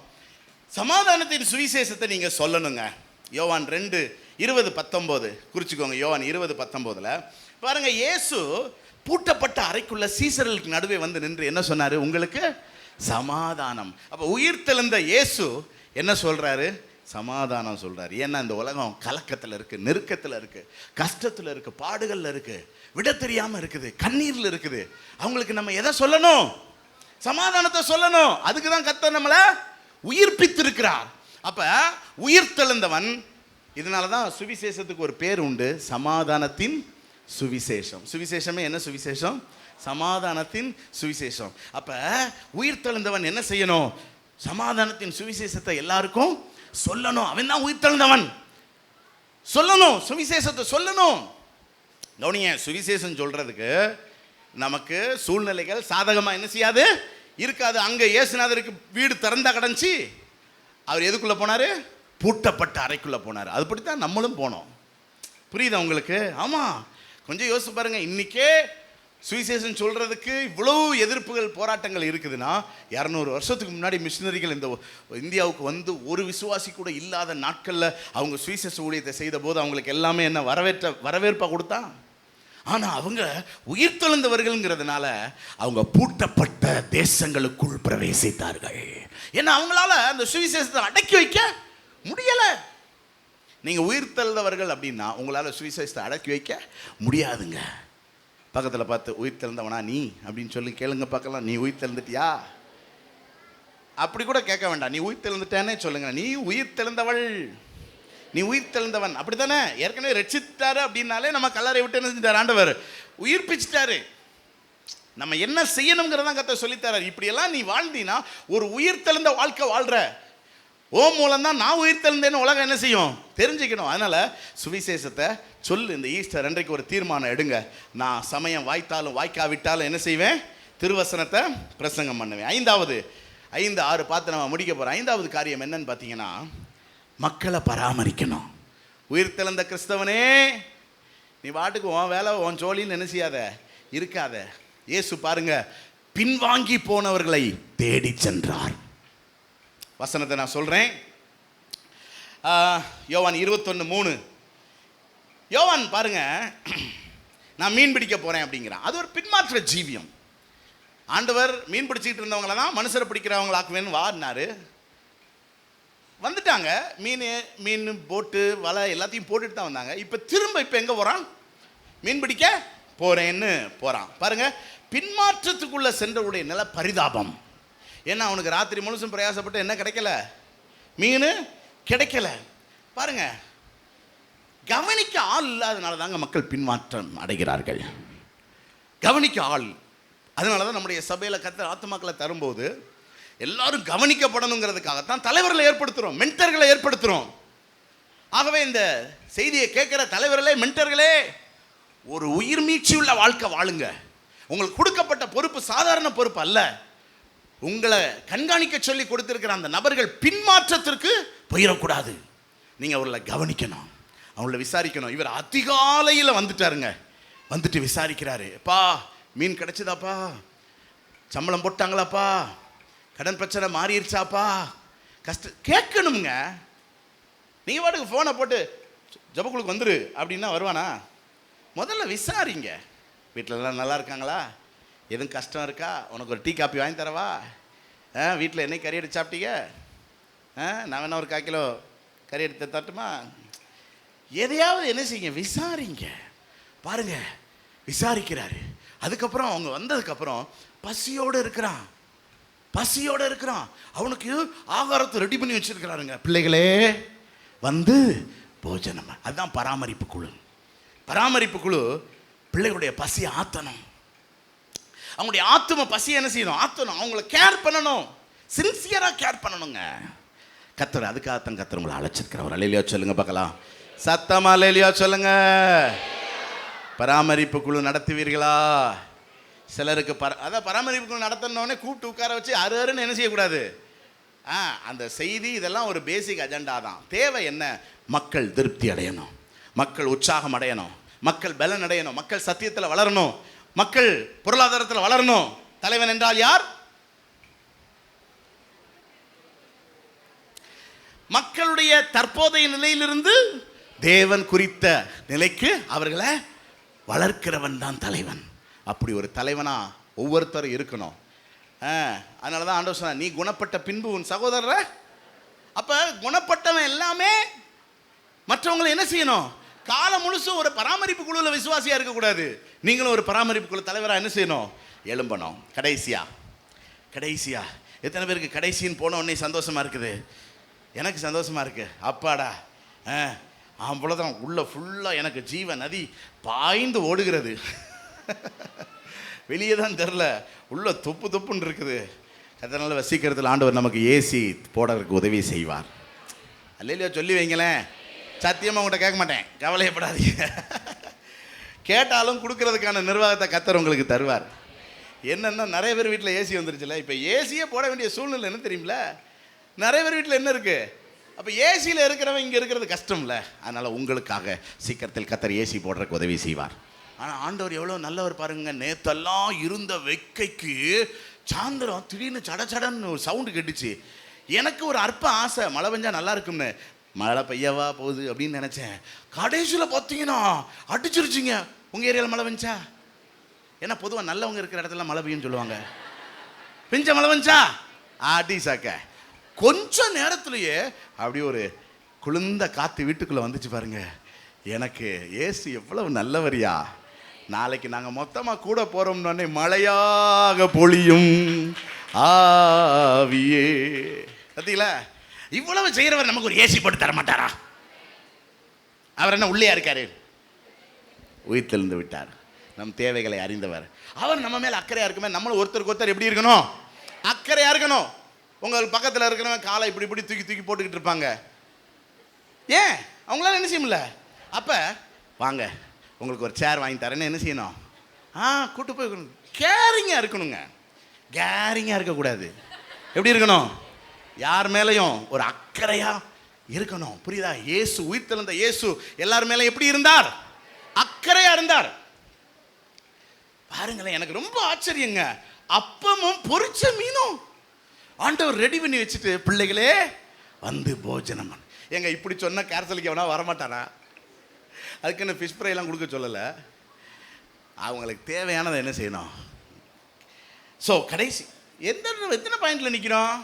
சமாதானத்தின் சுவிசேஷத்தை நீங்கள் சொல்லணுங்க. யோவான் 2:20-19 குறிச்சுக்கோங்க. யோவான் 20:19 பாருங்க, இயேசு பூட்டப்பட்ட அறைக்குள்ள சீசர்களுக்கு நடுவே வந்து நின்று என்ன சொன்னாரு? உங்களுக்கு சமாதானம். அப்போ உயிர் தெழுந்த இயேசு என்ன சொல்றாரு? சமாதானம் சொல்றாரு. ஏன்னா இந்த உலகம் கலக்கத்தில் இருக்கு, நெருக்கத்தில் இருக்கு, கஷ்டத்தில் இருக்கு, பாடுகள்ல இருக்கு, விட தெரியாம இருக்குது, கண்ணீர்ல இருக்குது. அவங்களுக்கு நம்ம எதை சொல்லணும்? சமாதானத்தை சொல்லணும். அதுக்கு தான் கர்த்தர் நம்மளை உயிர்ப்பித்திருக்கிறார். அப்ப உயிர் தெழுந்தவன். இதனால தான் சுவிசேஷத்துக்கு ஒரு பேர் உண்டு, சமாதானத்தின் சுவிசேஷம். சுவிசேஷமே என்ன சுவிசேஷம்? சமாதானத்தின் சுவிசேஷம். அப்ப உயிர் தெழுந்தவன் என்ன செய்யணும்? சமாதானத்தின் சுவிசேஷத்தை எல்லாருக்கும் சொல்லணும். அவன் தான் உயிர் தெழுந்தவன். சொல்லணும், சுவிசேஷத்தை சொல்லணும். கவனிங்க, சுவிசேஷம் சொல்றதுக்கு நமக்கு சூழ்நிலைகள் சாதகமா என்ன செய்யாது? இருக்காது. அங்க இயேசுநாதருக்கு வீடு திறந்தா கிடந்துச்சு. அவர் எதுக்குள்ள போனாரு? பூட்டப்பட்ட அறைக்குள்ள போனார். அதுபடித்தான் நம்மளும் போனோம். புரியுதா உங்களுக்கு? ஆமா, கொஞ்சம் யோசிச்சு பாருங்க. இன்னைக்கே சுவிசேஷம் சொல்றதுக்கு இவ்வளவு எதிர்ப்புகள், போராட்டங்கள் இருக்குதுன்னா, 200 வருஷத்துக்கு முன்னாடி மிஷினரிகள் இந்த இந்தியாவுக்கு வந்து ஒரு விசுவாசி கூட இல்லாத நாட்கள்ல அவங்க சுவிசேஷ ஊழியத்தை செய்த போது அவங்களுக்கு எல்லாமே என்ன வரவேற்பா கொடுத்தா? ஆனா அவங்க உயிர் தெழுந்தவர்கள்ங்கிறதுனால அவங்க பூட்டப்பட்ட தேசங்களுக்குள் பிரவேசித்தார்கள். ஏன்னா அவங்களால அந்த சுவிசேஷத்தை அடக்கி வைக்க முடியல. நீங்க உயிர் தெழுந்தவர்கள் அப்படின்னா உங்களால சுவிசேஷத்தை அடக்கி வைக்க முடியாதுங்க. பக்கத்தில் பார்த்து, உயிர் தெழுந்தவனா நீ அப்படின்னு சொல்லி கேளுங்க பார்க்கலாம். நீ உயிர் தெழுந்துட்டியா? அப்படி கூட கேட்க வேண்டாம். நீ உயிர் தெழுந்துட்டேன்னே சொல்லுங்க. நீ உயிர் தெழுந்தவள், நீ உயிர் தெழுந்தவன். அப்படி தானே? ஏற்கனவே ரட்சித்தாரு அப்படின்னாலே நம்ம கல்லறை விட்டு என்ன செஞ்சார்? ஆண்டவர் உயிர்ப்பிச்சிட்டாரு. நம்ம என்ன செய்யணுங்கிறதான் கர்த்தர் சொல்லித்தரார். இப்படியெல்லாம் நீ வாழ்ந்தீன்னா ஒரு உயிர் தெழுந்த வாழ்க்கை வாழ்ற. ஓ மூலம் தான் நான் உயிர் தெழுந்தேன்னு உலகம் என்ன செய்யும்? தெரிஞ்சுக்கணும். அதனால சுவிசேஷத்தை சொல்லு. இந்த ஈஸ்டர் அன்றைக்கு ஒரு தீர்மானம் எடுங்க. நான் சமயம் வாய்த்தாலும் வாய்க்காவிட்டாலும் என்ன செய்வேன்? திருவசனத்தை பிரசங்கம் பண்ணுவேன். 5, 6 பார்த்து நம்ம முடிக்க போகிறோம். 5வது காரியம் என்னன்னு பார்த்தீங்கன்னா, மக்களை பராமரிக்கணும். உயிர் தெழுந்த கிறிஸ்தவனே, நீ பாட்டுக்கு உன் வேலை உன் ஜோலின்னு என்ன செய்யாத, இருக்காத. இயேசு பாருங்க, பின்வாங்கி போனவர்களை தேடி சென்றார். வசனத்தை நான் சொல்றேன். யோவான் 21:3. யோவான் பாருங்க, நான் மீன் பிடிக்க போறேன் அப்படிங்கிறான். அது ஒரு பின்மாற்ற ஜீவியம். ஆண்டவர் மீன் பிடிச்சிட்டு இருந்தவங்கள தான் மனுஷரை பிடிக்கிறவங்களாக்குவேன்னு வாடினாரு. வந்துட்டாங்க. மீன் போட்டு வலை எல்லாத்தையும் போட்டுட்டு தான் வந்தாங்க. இப்போ திரும்ப எங்க போறான்? மீன் பிடிக்க போறேன்னு போறான். பாருங்க, பின்மாற்றத்துக்குள்ள சென்றவுடைய நில பரிதாபம். ஏன்னா அவனுக்கு ராத்திரி முழுசும் பிரயாசப்பட்டு என்ன கிடைக்கல? மீன் கிடைக்கல. பாருங்க, கவனிக்க ஆள் இல்லாதனால தாங்க மக்கள் பின்மாற்றம் அடைகிறார்கள். கவனிக்க ஆள். அதனால தான் நம்முடைய சபையில் கர்த்தர் ஆத்துமாக்களை தரும்போது எல்லாரும் கவனிக்கப்படணுங்கிறதுக்காகத்தான் தலைவர்களை ஏற்படுத்துகிறோம், மென்டர்களை ஏற்படுத்துகிறோம். ஆகவே இந்த செய்தியை கேட்குற தலைவர்களே, மென்டர்களே, ஒரு உயிர் மீட்சி உள்ள வாழ்க்கை வாழுங்க. உங்களுக்கு கொடுக்கப்பட்ட பொறுப்பு சாதாரண பொறுப்பு அல்ல. உங்களை கண்காணிக்க சொல்லி கொடுத்திருக்கிற அந்த நபர்கள் பின்மாற்றத்திற்கு போயிடக்கூடாது. நீங்கள் அவர்களை கவனிக்கணும், அவங்கள விசாரிக்கணும். இவர் அதிகாலையில் வந்துட்டாருங்க. வந்துட்டு விசாரிக்கிறாரு. அப்பா, மீன் கிடைச்சதாப்பா? சம்பளம் போட்டாங்களாப்பா? கடன் பிரச்சனை மாறிடுச்சாப்பா? கஷ்டம் கேட்கணுங்க. நீங்கள் பாட்டுக்கு ஃபோனை போட்டு ஜபக்குழுக்கு வந்துரு அப்படின்னா வருவானா? முதல்ல விசாரிங்க. வீட்டிலலாம் நல்லா இருக்காங்களா? எதுவும் கஷ்டம் இருக்கா? உனக்கு ஒரு டீ காப்பி வாங்கி தரவா? வீட்டில் என்ன கறி எடுத்து சாப்பிட்டீங்க? நான் வேணா ஒரு 1/4 கிலோ கறி எடுத்து தட்டுமா? எதையாவது என்ன செய்யுங்க, விசாரிங்க. பாருங்க, விசாரிக்கிறாரு. அதுக்கப்புறம் அவங்க வந்ததுக்கப்புறம் பசியோடு இருக்கிறான். அவனுக்கு ஆகாரத்தை ரெடி பண்ணி வச்சிருக்கிறாருங்க. பிள்ளைகளே வந்து போஜனம். அதுதான் பராமரிப்பு குழு. பராமரிப்பு குழு பிள்ளைகளுடைய பசி ஆத்தணும். அவங்களுடைய ஆத்தும பசி என்ன செய்யணும்? ஆத்தணும். அவங்கள கேர் பண்ணணும், சின்சியராக கேர் பண்ணணுங்க. கர்த்தர் அதுக்காகத்தான் கர்த்தர் உங்களை அழைச்சிருக்கிறவர். அல்லேலூயா சொல்லுங்க பார்க்கலாம். சத்தமா அல்லேலூயா சொல்லுங்க. பராமரிப்பு குழு நடத்துவீர்களா? சிலருக்கு அதான் பராமரிப்பு குழு நடத்தணுன்னே கூப்பிட்டு உட்கார வச்சு அருன்னு என்ன செய்யக்கூடாது. அந்த செய்தி இதெல்லாம் ஒரு பேசிக் அஜெண்டா தான். தேவை என்ன? மக்கள் திருப்தி அடையணும். மக்கள் உற்சாகம் அடையணும், மக்கள் பலன் அடையணும், மக்கள் சத்தியத்தில் வளரணும், மக்கள் பொருளாதாரத்தில் வளரணும். தலைவன் என்றால் யார்? மக்களுடைய தற்போதைய நிலையிலிருந்து தேவன் குறித்த நிலைக்கு அவர்களை வளர்க்கிறவன் தான் தலைவன். அப்படி ஒரு தலைவனா ஒவ்வொருத்தரும் இருக்கணும். அதனால தான் ஆண்டவர் சொன்னார், நீ குணப்பட்ட பின்பு உன் சகோதரரை. அப்ப குணப்பட்டவன் எல்லாமே மற்றவங்களை என்ன செய்யணும்? காலம் முழுசும் ஒரு பராமரிப்பு குழுவில் விசுவாசியா இருக்கக்கூடாது. நீங்களும் ஒரு பராமரிப்பு குழு தலைவராக என்ன செய்யணும்? எழும்பணும். கடைசியா எத்தனை பேருக்கு கடைசின்னு போன உடனே சந்தோஷமா இருக்குது? எனக்கு சந்தோஷமா இருக்கு. அப்பாடா, அவ்வளோதான், உள்ள ஃபுல்லாக எனக்கு ஜீவ நதி பாய்ந்து ஓடுகிறது. வெளியே தான் தெரில, உள்ள தொப்புன்னு இருக்குது. அதனால சீக்கிரத்தில் ஆண்டவர் நமக்கு ஏசி போடுறதுக்கு உதவி செய்வார். அல்லையா சொல்லி வைங்களேன். சத்தியமாக உங்கள்கிட்ட கேட்க மாட்டேன், கவலையப்படாதீங்க. கேட்டாலும் கொடுக்கறதுக்கான நிர்வாகத்தை கர்த்தர் உங்களுக்கு தருவார். என்னென்னா நிறைய பேர் வீட்டில் ஏசி வந்துருச்சுல. இப்போ ஏசியே போட வேண்டிய சூழ்நிலை என்ன தெரியுமில? நிறைய பேர் வீட்டில் என்ன இருக்குது? அப்போ ஏசியில் இருக்கிறவன் இங்கே இருக்கிறது கஷ்டம்ல. அதனால் உங்களுக்காக சீக்கிரத்தில் கர்த்தர் ஏசி போடுறதுக்கு உதவி செய்வார். ஆனால் ஆண்டவர் எவ்வளோ நல்லவர் பாருங்க. நேற்றெல்லாம் இருந்த வெக்கைக்கு சாயந்தரம் திடீர்னு சடன்னு ஒரு சவுண்டு கேட்டுச்சு. எனக்கு ஒரு அற்ப ஆசை, மழை பெஞ்சா நல்லா இருக்கும்னு. மழை பெய்யவா போகுது அப்படின்னு நினச்சேன். கடைசியில் பார்த்தீங்கன்னா அடிச்சிருச்சிங்க. உங்கள் ஏரியாவில் மழை பெஞ்சா? ஏன்னா பொதுவாக நல்லவங்க இருக்கிற இடத்துல மழை பெய்யுன்னு சொல்லுவாங்க. பெஞ்ச மழை பெஞ்சா ஆட்டி சாக்க கொஞ்சம் நேரத்துலையே அப்படி ஒரு குளிர்ந்த காற்று வீட்டுக்குள்ளே வந்துச்சு பாருங்க. எனக்கு ஏசு எவ்வளவு நல்லவரியா. நாளைக்கு நாங்கள் மொத்தமாக கூட போகிறோம்னே மழையாக பொழியும் ஆவியே. பார்த்தீங்களா? இவ்வளவு செய்கிறவர் நமக்கு ஒரு ஏசி போட்டு தர மாட்டாரா? அவர் என்ன உள்ளே இருக்காரு? உயிர்த்தெழுந்து விட்டார். நம் தேவைகளை அறிந்தவர். அவர் நம்ம மேலே அக்கறையாக இருக்குமே. நம்மளும் ஒருத்தருக்கு ஒருத்தர் எப்படி இருக்கணும்? அக்கறையாக இருக்கணும். உங்கள் பக்கத்தில் இருக்கிறவன் காலை இப்படி தூக்கி போட்டுக்கிட்டு இருப்பாங்க. ஏன்? அவங்களால என்ன செய்ய முடியல. அப்போ வாங்க, உங்களுக்கு ஒரு சேர் வாங்கி தரேன்னு என்ன செய்யணும்? கூட்டு போய் கேரிங்காக இருக்கணுங்க. கேரிங்காக இருக்கக்கூடாது. எப்படி இருக்கணும்? யார் மேலேயும் ஒரு அக்கறையாக இருக்கணும். புரியுதா? இயேசு, உயிர்த்தெழுந்த இயேசு எல்லார் மேலே எப்படி இருந்தார்? அக்கறையாக இருந்தார். பாருங்களேன், எனக்கு ரொம்ப ஆச்சரியங்க. அப்பமும் பொரிச்ச மீனும் ஆண்டவர் ரெடி பண்ணி வச்சுட்டு, பிள்ளைகளே வந்து போஜனம். எங்க இப்படி சொன்ன கேர்சலுக்கு எவனா வரமாட்டானா? அதுக்குன்னு ஃபிஷ் ஃப்ரை எல்லாம் கொடுக்க சொல்லலை. அவங்களுக்கு தேவையானதை என்ன செய்யணும்? ஸோ கடைசி எத்தனை பாயிண்ட்ல நிற்கிறோம்?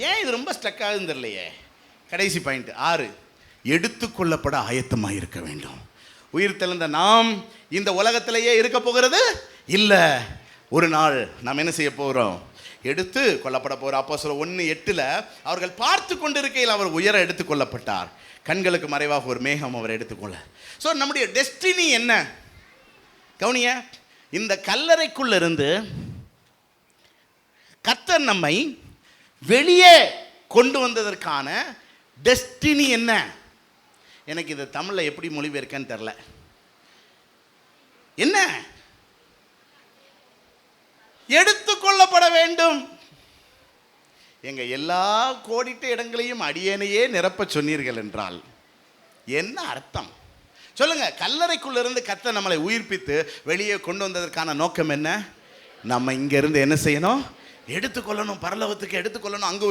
ஏன் இது ரொம்ப ஸ்டக் ஆகுதுன்னு தெரியலையே. கடைசி பாயிண்ட் 6, எடுத்துக்கொள்ளப்பட ஆயத்தமாக இருக்க வேண்டும். உயிர் தெழுந்த நாம் இந்த உலகத்திலேயே இருக்க போகிறது இல்லை. ஒரு நாள் நாம் என்ன செய்ய போகிறோம்? எடுத்து கொள்ளப்பட போகிற. அப்போஸ்தலர் 1:8 அவர்கள் பார்த்து கொண்டிருக்கையில் அவர் உயர எடுத்துக்கொள்ளப்பட்டார். கண்களுக்கு மறைவாக ஒரு மேகம் அவர் எடுத்துக்கொள்ள. ஸோ நம்முடைய டெஸ்டினி என்ன? கவனிய, இந்த கல்லறைக்குள்ள இருந்து கர்த்தர் நம்மை வெளியே கொண்டு வந்ததற்கான டெஸ்டினி என்ன? எனக்கு இது தமிழில் எப்படி மொழிபெயர்க்கன்னு தெரில. என்ன? எடுத்துக்கொள்ளப்பட வேண்டும். எங்க எல்லா கோடிட்ட இடங்களையும் அடியேனையே நிரப்ப சொன்னீர்கள் என்றால் என்ன அர்த்தம் சொல்லுங்க? கல்லறைக்குள்ள இருந்து கர்த்தர் நம்மளை உயிர்ப்பித்து வெளியே கொண்டு வந்ததற்கான நோக்கம் என்ன? நம்ம இங்க இருந்து என்ன செய்யணும்? எடுத்துக்கொள்ளணும், பரலோகத்துக்கு எடுத்துக்கொள்ளணும். அங்கே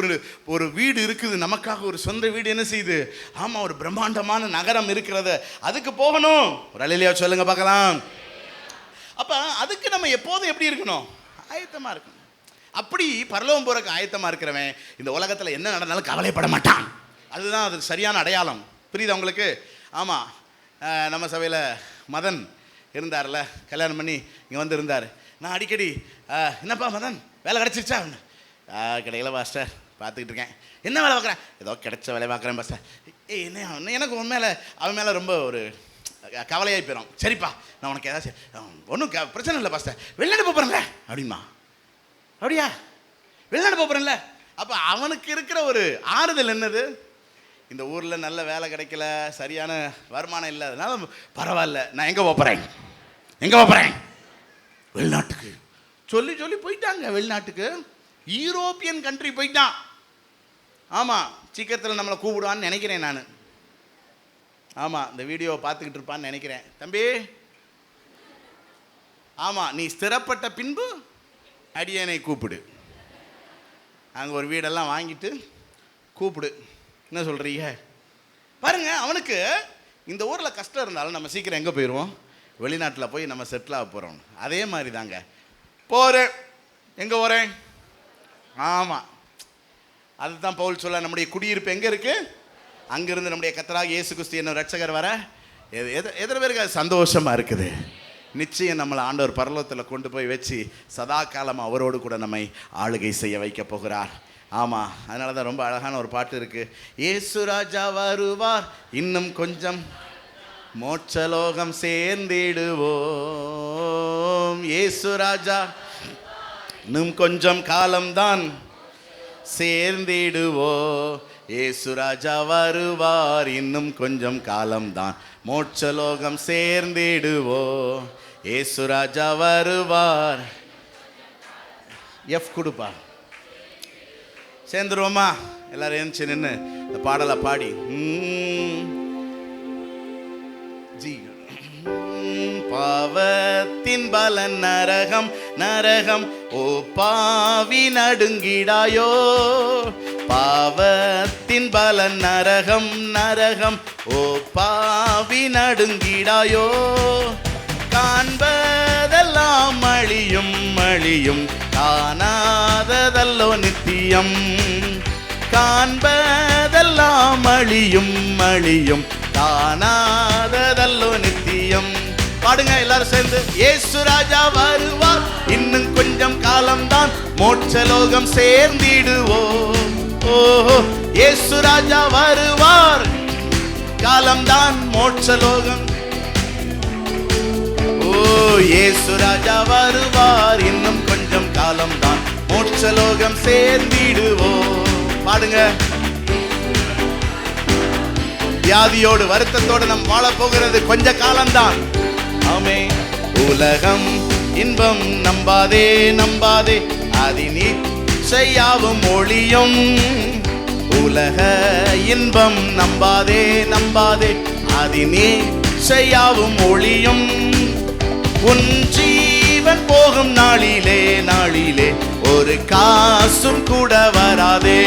ஒரு வீடு இருக்குது, நமக்காக ஒரு சொந்த வீடு என்ன செய்யுது? ஆமாம், ஒரு பிரம்மாண்டமான நகரம் இருக்கிறது. அதுக்கு போகணும். ஒரு அல்லேலூயா சொல்லுங்க பார்க்கலாம். அப்போ அதுக்கு நம்ம எப்போதும் எப்படி இருக்கணும்? ஆயத்தமாக இருக்கணும். அப்படி பரலோகம் போகிறக்கு ஆயத்தமாக இருக்கிறவன் இந்த உலகத்தில் என்ன நடந்தாலும் கவலைப்பட மாட்டான். அதுதான் அது சரியான அடையாளம். புரியுதா உங்களுக்கு? ஆமாம், நம்ம சபையில் மதன் இருந்தார்ல, கல்யாணம் பண்ணி இங்கே வந்து இருந்தார். நான் அடிக்கடி என்னப்பா மதன் வேலை கிடச்சிருச்சா? கிடைக்கல பாஸ்டர், பார்த்துக்கிட்டு இருக்கேன். என்ன வேலை பார்க்குறேன்? ஏதோ கிடைச்ச வேலை பார்க்குறேன் பாஸ்டர். என்ன எனக்கு உன் மேலே அவன் மேலே ரொம்ப ஒரு கவலையாகி போயிடும். சரிப்பா, நான் உனக்கு ஏதாச்சும் ஒன்றும் பிரச்சனை இல்லை பாஸ்டர், வெளிநாடு போகிறேன்ல அப்படிமா. அப்படியா? வெளிநாடு போகிறேன்ல. அப்போ அவனுக்கு இருக்கிற ஒரு ஆறுதல் என்னது? இந்த ஊரில் நல்ல வேலை கிடைக்கல, சரியான வருமானம் இல்லை, அதனால பரவாயில்ல, நான் எங்கே போகிறேன்? வெளிநாட்டுக்கு. சொல்லி போயிட்டாங்க வெளிநாட்டுக்கு. யூரோப்பியன் கண்ட்ரி போயிட்டான். ஆமாம், சீக்கிரத்தில் நம்மளை கூப்பிடுவான்னு நினைக்கிறேன் நான். ஆமாம், இந்த வீடியோவை பார்த்துக்கிட்டு இருப்பான்னு நினைக்கிறேன். தம்பி, ஆமாம், நீ ஸ்திரப்பட்ட பின்பு அடியனை கூப்பிடு. அங்கே ஒரு வீடெல்லாம் வாங்கிட்டு கூப்பிடு. என்ன சொல்கிறீங்க பாருங்க. அவனுக்கு இந்த ஊரில் கஷ்டம் இருந்தாலும் நம்ம சீக்கிரம் எங்கே போயிடுவோம்? வெளிநாட்டில் போய் நம்ம செட்டில் ஆக போகிறோம். அதே மாதிரி தாங்க போகிறேன். எங்கே போகிறேன்? ஆமாம், அதுதான் பவுல் சொல்ல, நம்முடைய குடியிருப்பு எங்கே இருக்குது? அங்கிருந்து நம்முடைய கர்த்தராகிய இயேசு கிறிஸ்து என்னும் ரட்சகர் வர எத்தனை பேருக்கு அது சந்தோஷமாக இருக்குது? நிச்சயம் நம்மளை ஆண்டவர் பரலோகத்தில் கொண்டு போய் வச்சு சதா காலம் அவரோடு கூட நம்மை ஆளுகை செய்ய வைக்க போகிறார். ஆமாம், அதனால தான் ரொம்ப அழகான ஒரு பாட்டு இருக்குது. இயேசு ராஜா வருவார், இன்னும் கொஞ்சம் மோட்சலோகம் சேர்ந்திடுவோம். இயேசு ராஜா இன்னும் கொஞ்சம் காலம்தான் சேர்ந்திடுவோம். இயேசு ராஜா வருவார், இன்னும் கொஞ்சம் காலம்தான் மோட்சலோகம் சேர்ந்திடுவோம். இயேசு ராஜா வருவார். எஃப் கொடுப்பா. சேர்ந்துருவோமா? எல்லாரும் எழுந்துச்சு நின்று இந்த பாடலை பாடி ஜி. பாவத்தின் பலன் நரகம், நரகம், ஓ பாவி நடுங்கிடாயோ. பாவத்தின் பலன் நரகம், நரகம், ஓ பாவி நடுங்கிடாயோ. காண்பதெல்லாம் அழியும், அழியும், காணாததல்லோ நித்தியம். காண்பதெல்லாம் அழியும், அழியும், காணாததல்லோ நித்தியம். பாடுங்க எல்லாரும் சேர்ந்து. இயேசு ராஜா வருவார், இன்னும் கொஞ்சம் காலம்தான் மோட்சலோகம் சேர்ந்திடுவோம். ஓஹோ, இயேசு ராஜா வருவார், காலம்தான் மோட்சலோகம். ஓ, இயேசு ராஜா வருவார், இன்னும் கொஞ்சம் காலம்தான் மோட்சலோகம் சேர்ந்திடுவோம். பாடுங்க. வியாதியோடு வருத்தத்தோடு நம் வாழ போகிறது கொஞ்ச காலம்தான். ஆமே. உலகம் இன்பம் நம்பாதே, நம்பாதே, அதினிச்சையாவும் ஒளியும். உலக இன்பம் நம்பாதே, நம்பாதே, அதினிச்சையாவும் ஒளியும். உன் ஜீவன் போகும் நாளிலே, நாளிலே ஒரு காசும் கூட வராதே.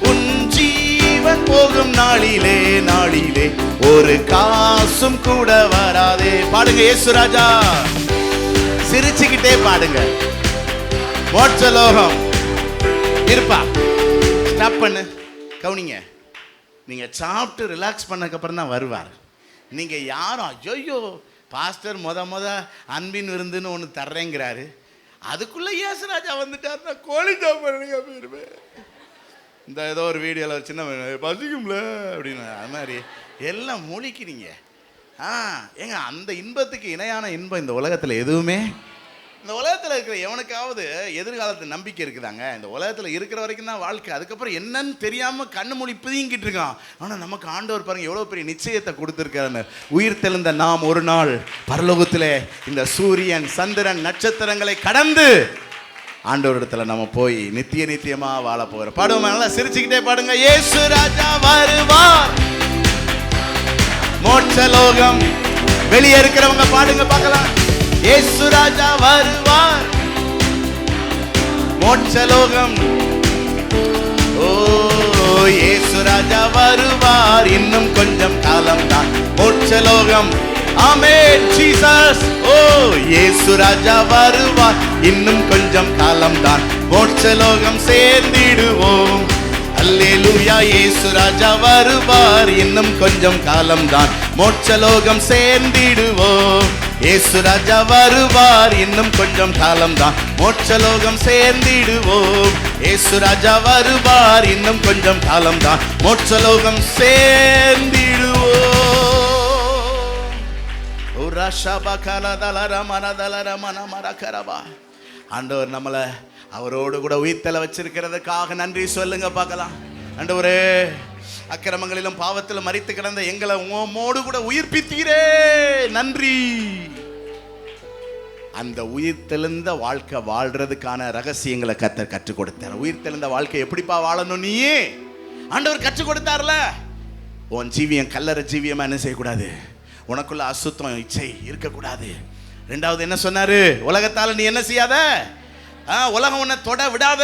உன் ஜீவன் போகும் நாளிலே, நாளிலே ஒரு காசும் கூட வராதே. பாடுங்க இயேசு ராஜா, சிரிச்சுக்கிட்டே பாடுங்க. மோட்சலோகம் இருப்பா. ஸ்டாப் பண்ணு, கவுனிங்க. நீங்க சாப்பிட்டு ரிலாக்ஸ் பண்ணதுக்கு அப்புறம் தான் வருவார். நீங்க யாரும் ஐயோ பாஸ்டர் முத அன்பின் விருந்துன்னு ஒன்று தர்றேங்கிறாரு, அதுக்குள்ள இயேசு ராஜா வந்துட்டாருன்னா கோழி சாப்பிடுங்க போயிருவேன். இந்த ஏதோ ஒரு வீடியோவில் ஒரு சின்ன பசிக்கும்ல அப்படின்னு அது மாதிரி எல்லாம் முழிக்கிறீங்க. ஏங்க, அந்த இன்பத்துக்கு இணையான இன்பம் இந்த உலகத்தில் எதுவுமே, இந்த உலகத்தில் இருக்கிற எவனுக்காவது எதிர்காலத்து நம்பிக்கை இருக்குதாங்க? இந்த உலகத்தில் இருக்கிற வரைக்கும் தான் வாழ்க்கை. அதுக்கப்புறம் என்னன்னு தெரியாமல் கண்ணு மொழி பிதிங்கிட்டு இருக்கான். ஆனால் நமக்கு ஆண்டவர் பாருங்க எவ்வளோ பெரிய நிச்சயத்தை கொடுத்துருக்காருன்னு. உயிர் தெழுந்த நாம் ஒரு நாள் பரலோகத்தில் இந்த சூரியன் சந்திரன் நட்சத்திரங்களை கடந்து ஆண்டவரிடத்துல நம்ம போய் நித்திய நித்தியமா வாழ போகிறோம். பாடுவோம், நல்லா சிரிச்சுக்கிட்டே பாடுங்க. இயேசு ராஜா வருவார், மோட்சலோகம். வெளியே இருக்கிறவங்க பாடுங்க பார்க்கலாம். இயேசு ராஜா வருவார், மோட்சலோகம். ஓ, இயேசு ராஜா வருவார், இன்னும் கொஞ்சம் காலம் தான் மோட்சலோகம். ஆமென் ஜீசஸ். ஓ, இயேசு ராஜா வருவார், இன்னும் கொஞ்சம் காலம் தான் மோட்சலோகம் சேர்ந்திடுவோம். அல்லேலூயா. இயேசு ராஜா வருவார், இன்னும் கொஞ்சம் காலம் தான் மோட்சலோகம் சேர்ந்திடுவோம். இயேசு ராஜா வருவார், இன்னும் கொஞ்சம் காலம் தான் மோட்சலோகம் சேர்ந்திடுவோம். இயேசு ராஜா வருவார், இன்னும் கொஞ்சம் காலம் தான் மோட்சலோகம் சேர்ந்திடுவோம். ஆண்டவர் நம்மளை அவரோடு கூட உயிர்த்தல வச்சிருக்கிறதுக்காக நன்றி சொல்லுங்க பார்க்கலாம். ஆண்டவரே, அக்கிரமங்களிலும் பாவத்திலும் மரித்து கிடந்த எங்களை உம்மோடு கூட உயிர்ப்பித்தீரே, நன்றி. அந்த உயிர்த்தெழுந்த வாழ்க்கை வாழ்றதுக்கான ரகசியங்களை கர்த்தர் கற்றுக் கொடுத்தார். உயிர்த்தெழுந்த வாழ்க்கை எப்படிப்பா வாழணும் நீயே ஆண்டவர் கற்றுக் கொடுத்தார்ல. உன் ஜீவியம் கல்லறை ஜீவியமாக என்ன செய்யக்கூடாது, உனக்குள்ள அசுத்தம் இச்சை இருக்கக்கூடாது. ரெண்டாவது என்ன சொன்னாரு, உலகத்தால் நீ என்ன செய்யாத, உலகம் உன்னை தொட விடாத.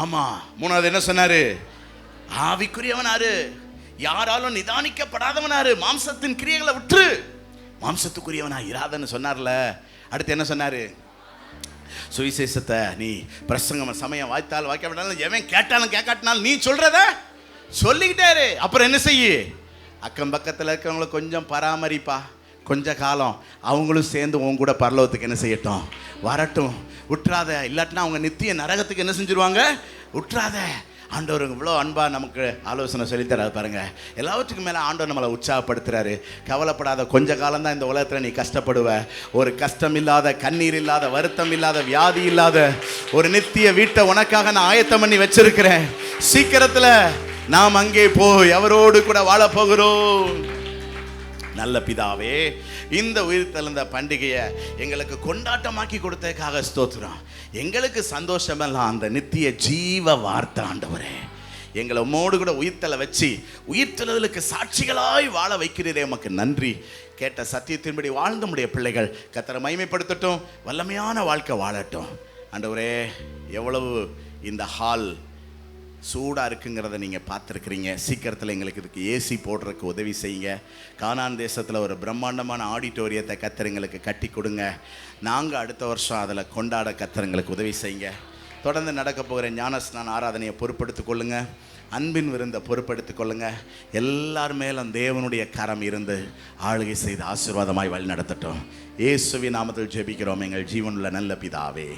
ஆமா. மூணாவது என்ன சொன்னாரு, ஆவிக்குரியவனாரு, யாராலும் நிதானிக்கப்படாதவனாரு, மாம்சத்தின் கிரியைகளை விட்டு மாம்சத்துக்குரியவனா இராதன்னு சொன்னார்ல. அடுத்து என்ன சொன்னாரு, சுவிசேஷத்தை நீ பிரசங்கம் சமயம் வாய்த்தால் வாய்க்கப்பட்டாலும் எவன் கேட்டாலும் கேட்காட்டினாலும் நீ சொல்றத சொல்லிக்கிட்டாரு. அப்புறம் என்ன செய்ய, அக்கம் பக்கத்தில் இருக்கிறவங்கள கொஞ்சம் பராமரிப்பா, கொஞ்ச காலம் அவங்களும் சேர்ந்து உன் கூட பரலோகத்துக்கு என்ன செய்யட்டும், வரட்டும், விட்டுறாத. இல்லாட்டினா அவங்க நித்திய நரகத்துக்கு என்ன செஞ்சிருவாங்க, விட்டுறாத. ஆண்டவர் இவ்வளோ அன்பா நமக்கு ஆலோசனை சொல்லித்தராது பாருங்க. எல்லாவற்றுக்கும் மேலே ஆண்டவர் நம்மளை உற்சாகப்படுத்துறாரு. கவலைப்படாத, கொஞ்ச காலம்தான் இந்த உலகத்தில் நீ கஷ்டப்படுவ. ஒரு கஷ்டம் இல்லாத, கண்ணீர் இல்லாத, வருத்தம் இல்லாத, வியாதி இல்லாத ஒரு நித்திய வீட்டை உனக்காக நான் ஆயத்தம் பண்ணி வச்சிருக்கிறேன். சீக்கிரத்தில் நாம் அங்கே போய் அவரோடு கூட வாழ போகிறோம். நல்ல பிதாவே, இந்த உயிர்த்தெழுந்த பண்டிகையை எங்களுக்கு கொண்டாட்டமாக்கி கொடுத்ததுக்காக ஸ்தோத்திரம். எங்களுக்கு சந்தோஷமெல்லாம் அந்த நித்திய ஜீவ வார்த்தை ஆண்டவரே, எங்களை உம்மோடு கூட உயிர்த்தலை வச்சு உயிர்த்தெழுதலுக்கு சாட்சிகளாய் வாழ வைக்கிறீரே, உமக்கு நன்றி. கேட்ட சத்தியத்தின்படி வாழ்ந்த முடிய பிள்ளைகள் கர்த்தரை மகிமைப்படுத்தட்டும், வல்லமையான வாழ்க்கை வாழட்டும். ஆண்டவரே, எவ்வளவு இந்த ஹால் சூடாக இருக்குங்கிறத நீங்கள் பார்த்துருக்குறீங்க. சீக்கிரத்தில் எங்களுக்கு இதுக்கு ஏசி போடுறதுக்கு உதவி செய்யுங்க. கானான் தேசத்தில் ஒரு பிரம்மாண்டமான ஆடிட்டோரியத்தை கர்த்தர் எங்களுக்கு கட்டி கொடுங்க. நாங்கள் அடுத்த வருஷம் அதில் கொண்டாட கர்த்தர் எங்களுக்கு உதவி செய்யுங்க. தொடர்ந்து நடக்க போகிற ஞானஸ்நான ஆராதனையை பொறுப்படுத்திக் கொள்ளுங்க. அன்பின் விருந்தை பொறுப்படுத்திக் கொள்ளுங்க. எல்லார் மேலும் தேவனுடைய கரம் இருந்து ஆளுகை செய்து ஆசீர்வாதமாய் வழி நடத்தட்டும். இயேசுவின் நாமத்தில் ஜெபிக்கிறோம் எங்கள் ஜீவனுள்ள நல்ல பிதாவே.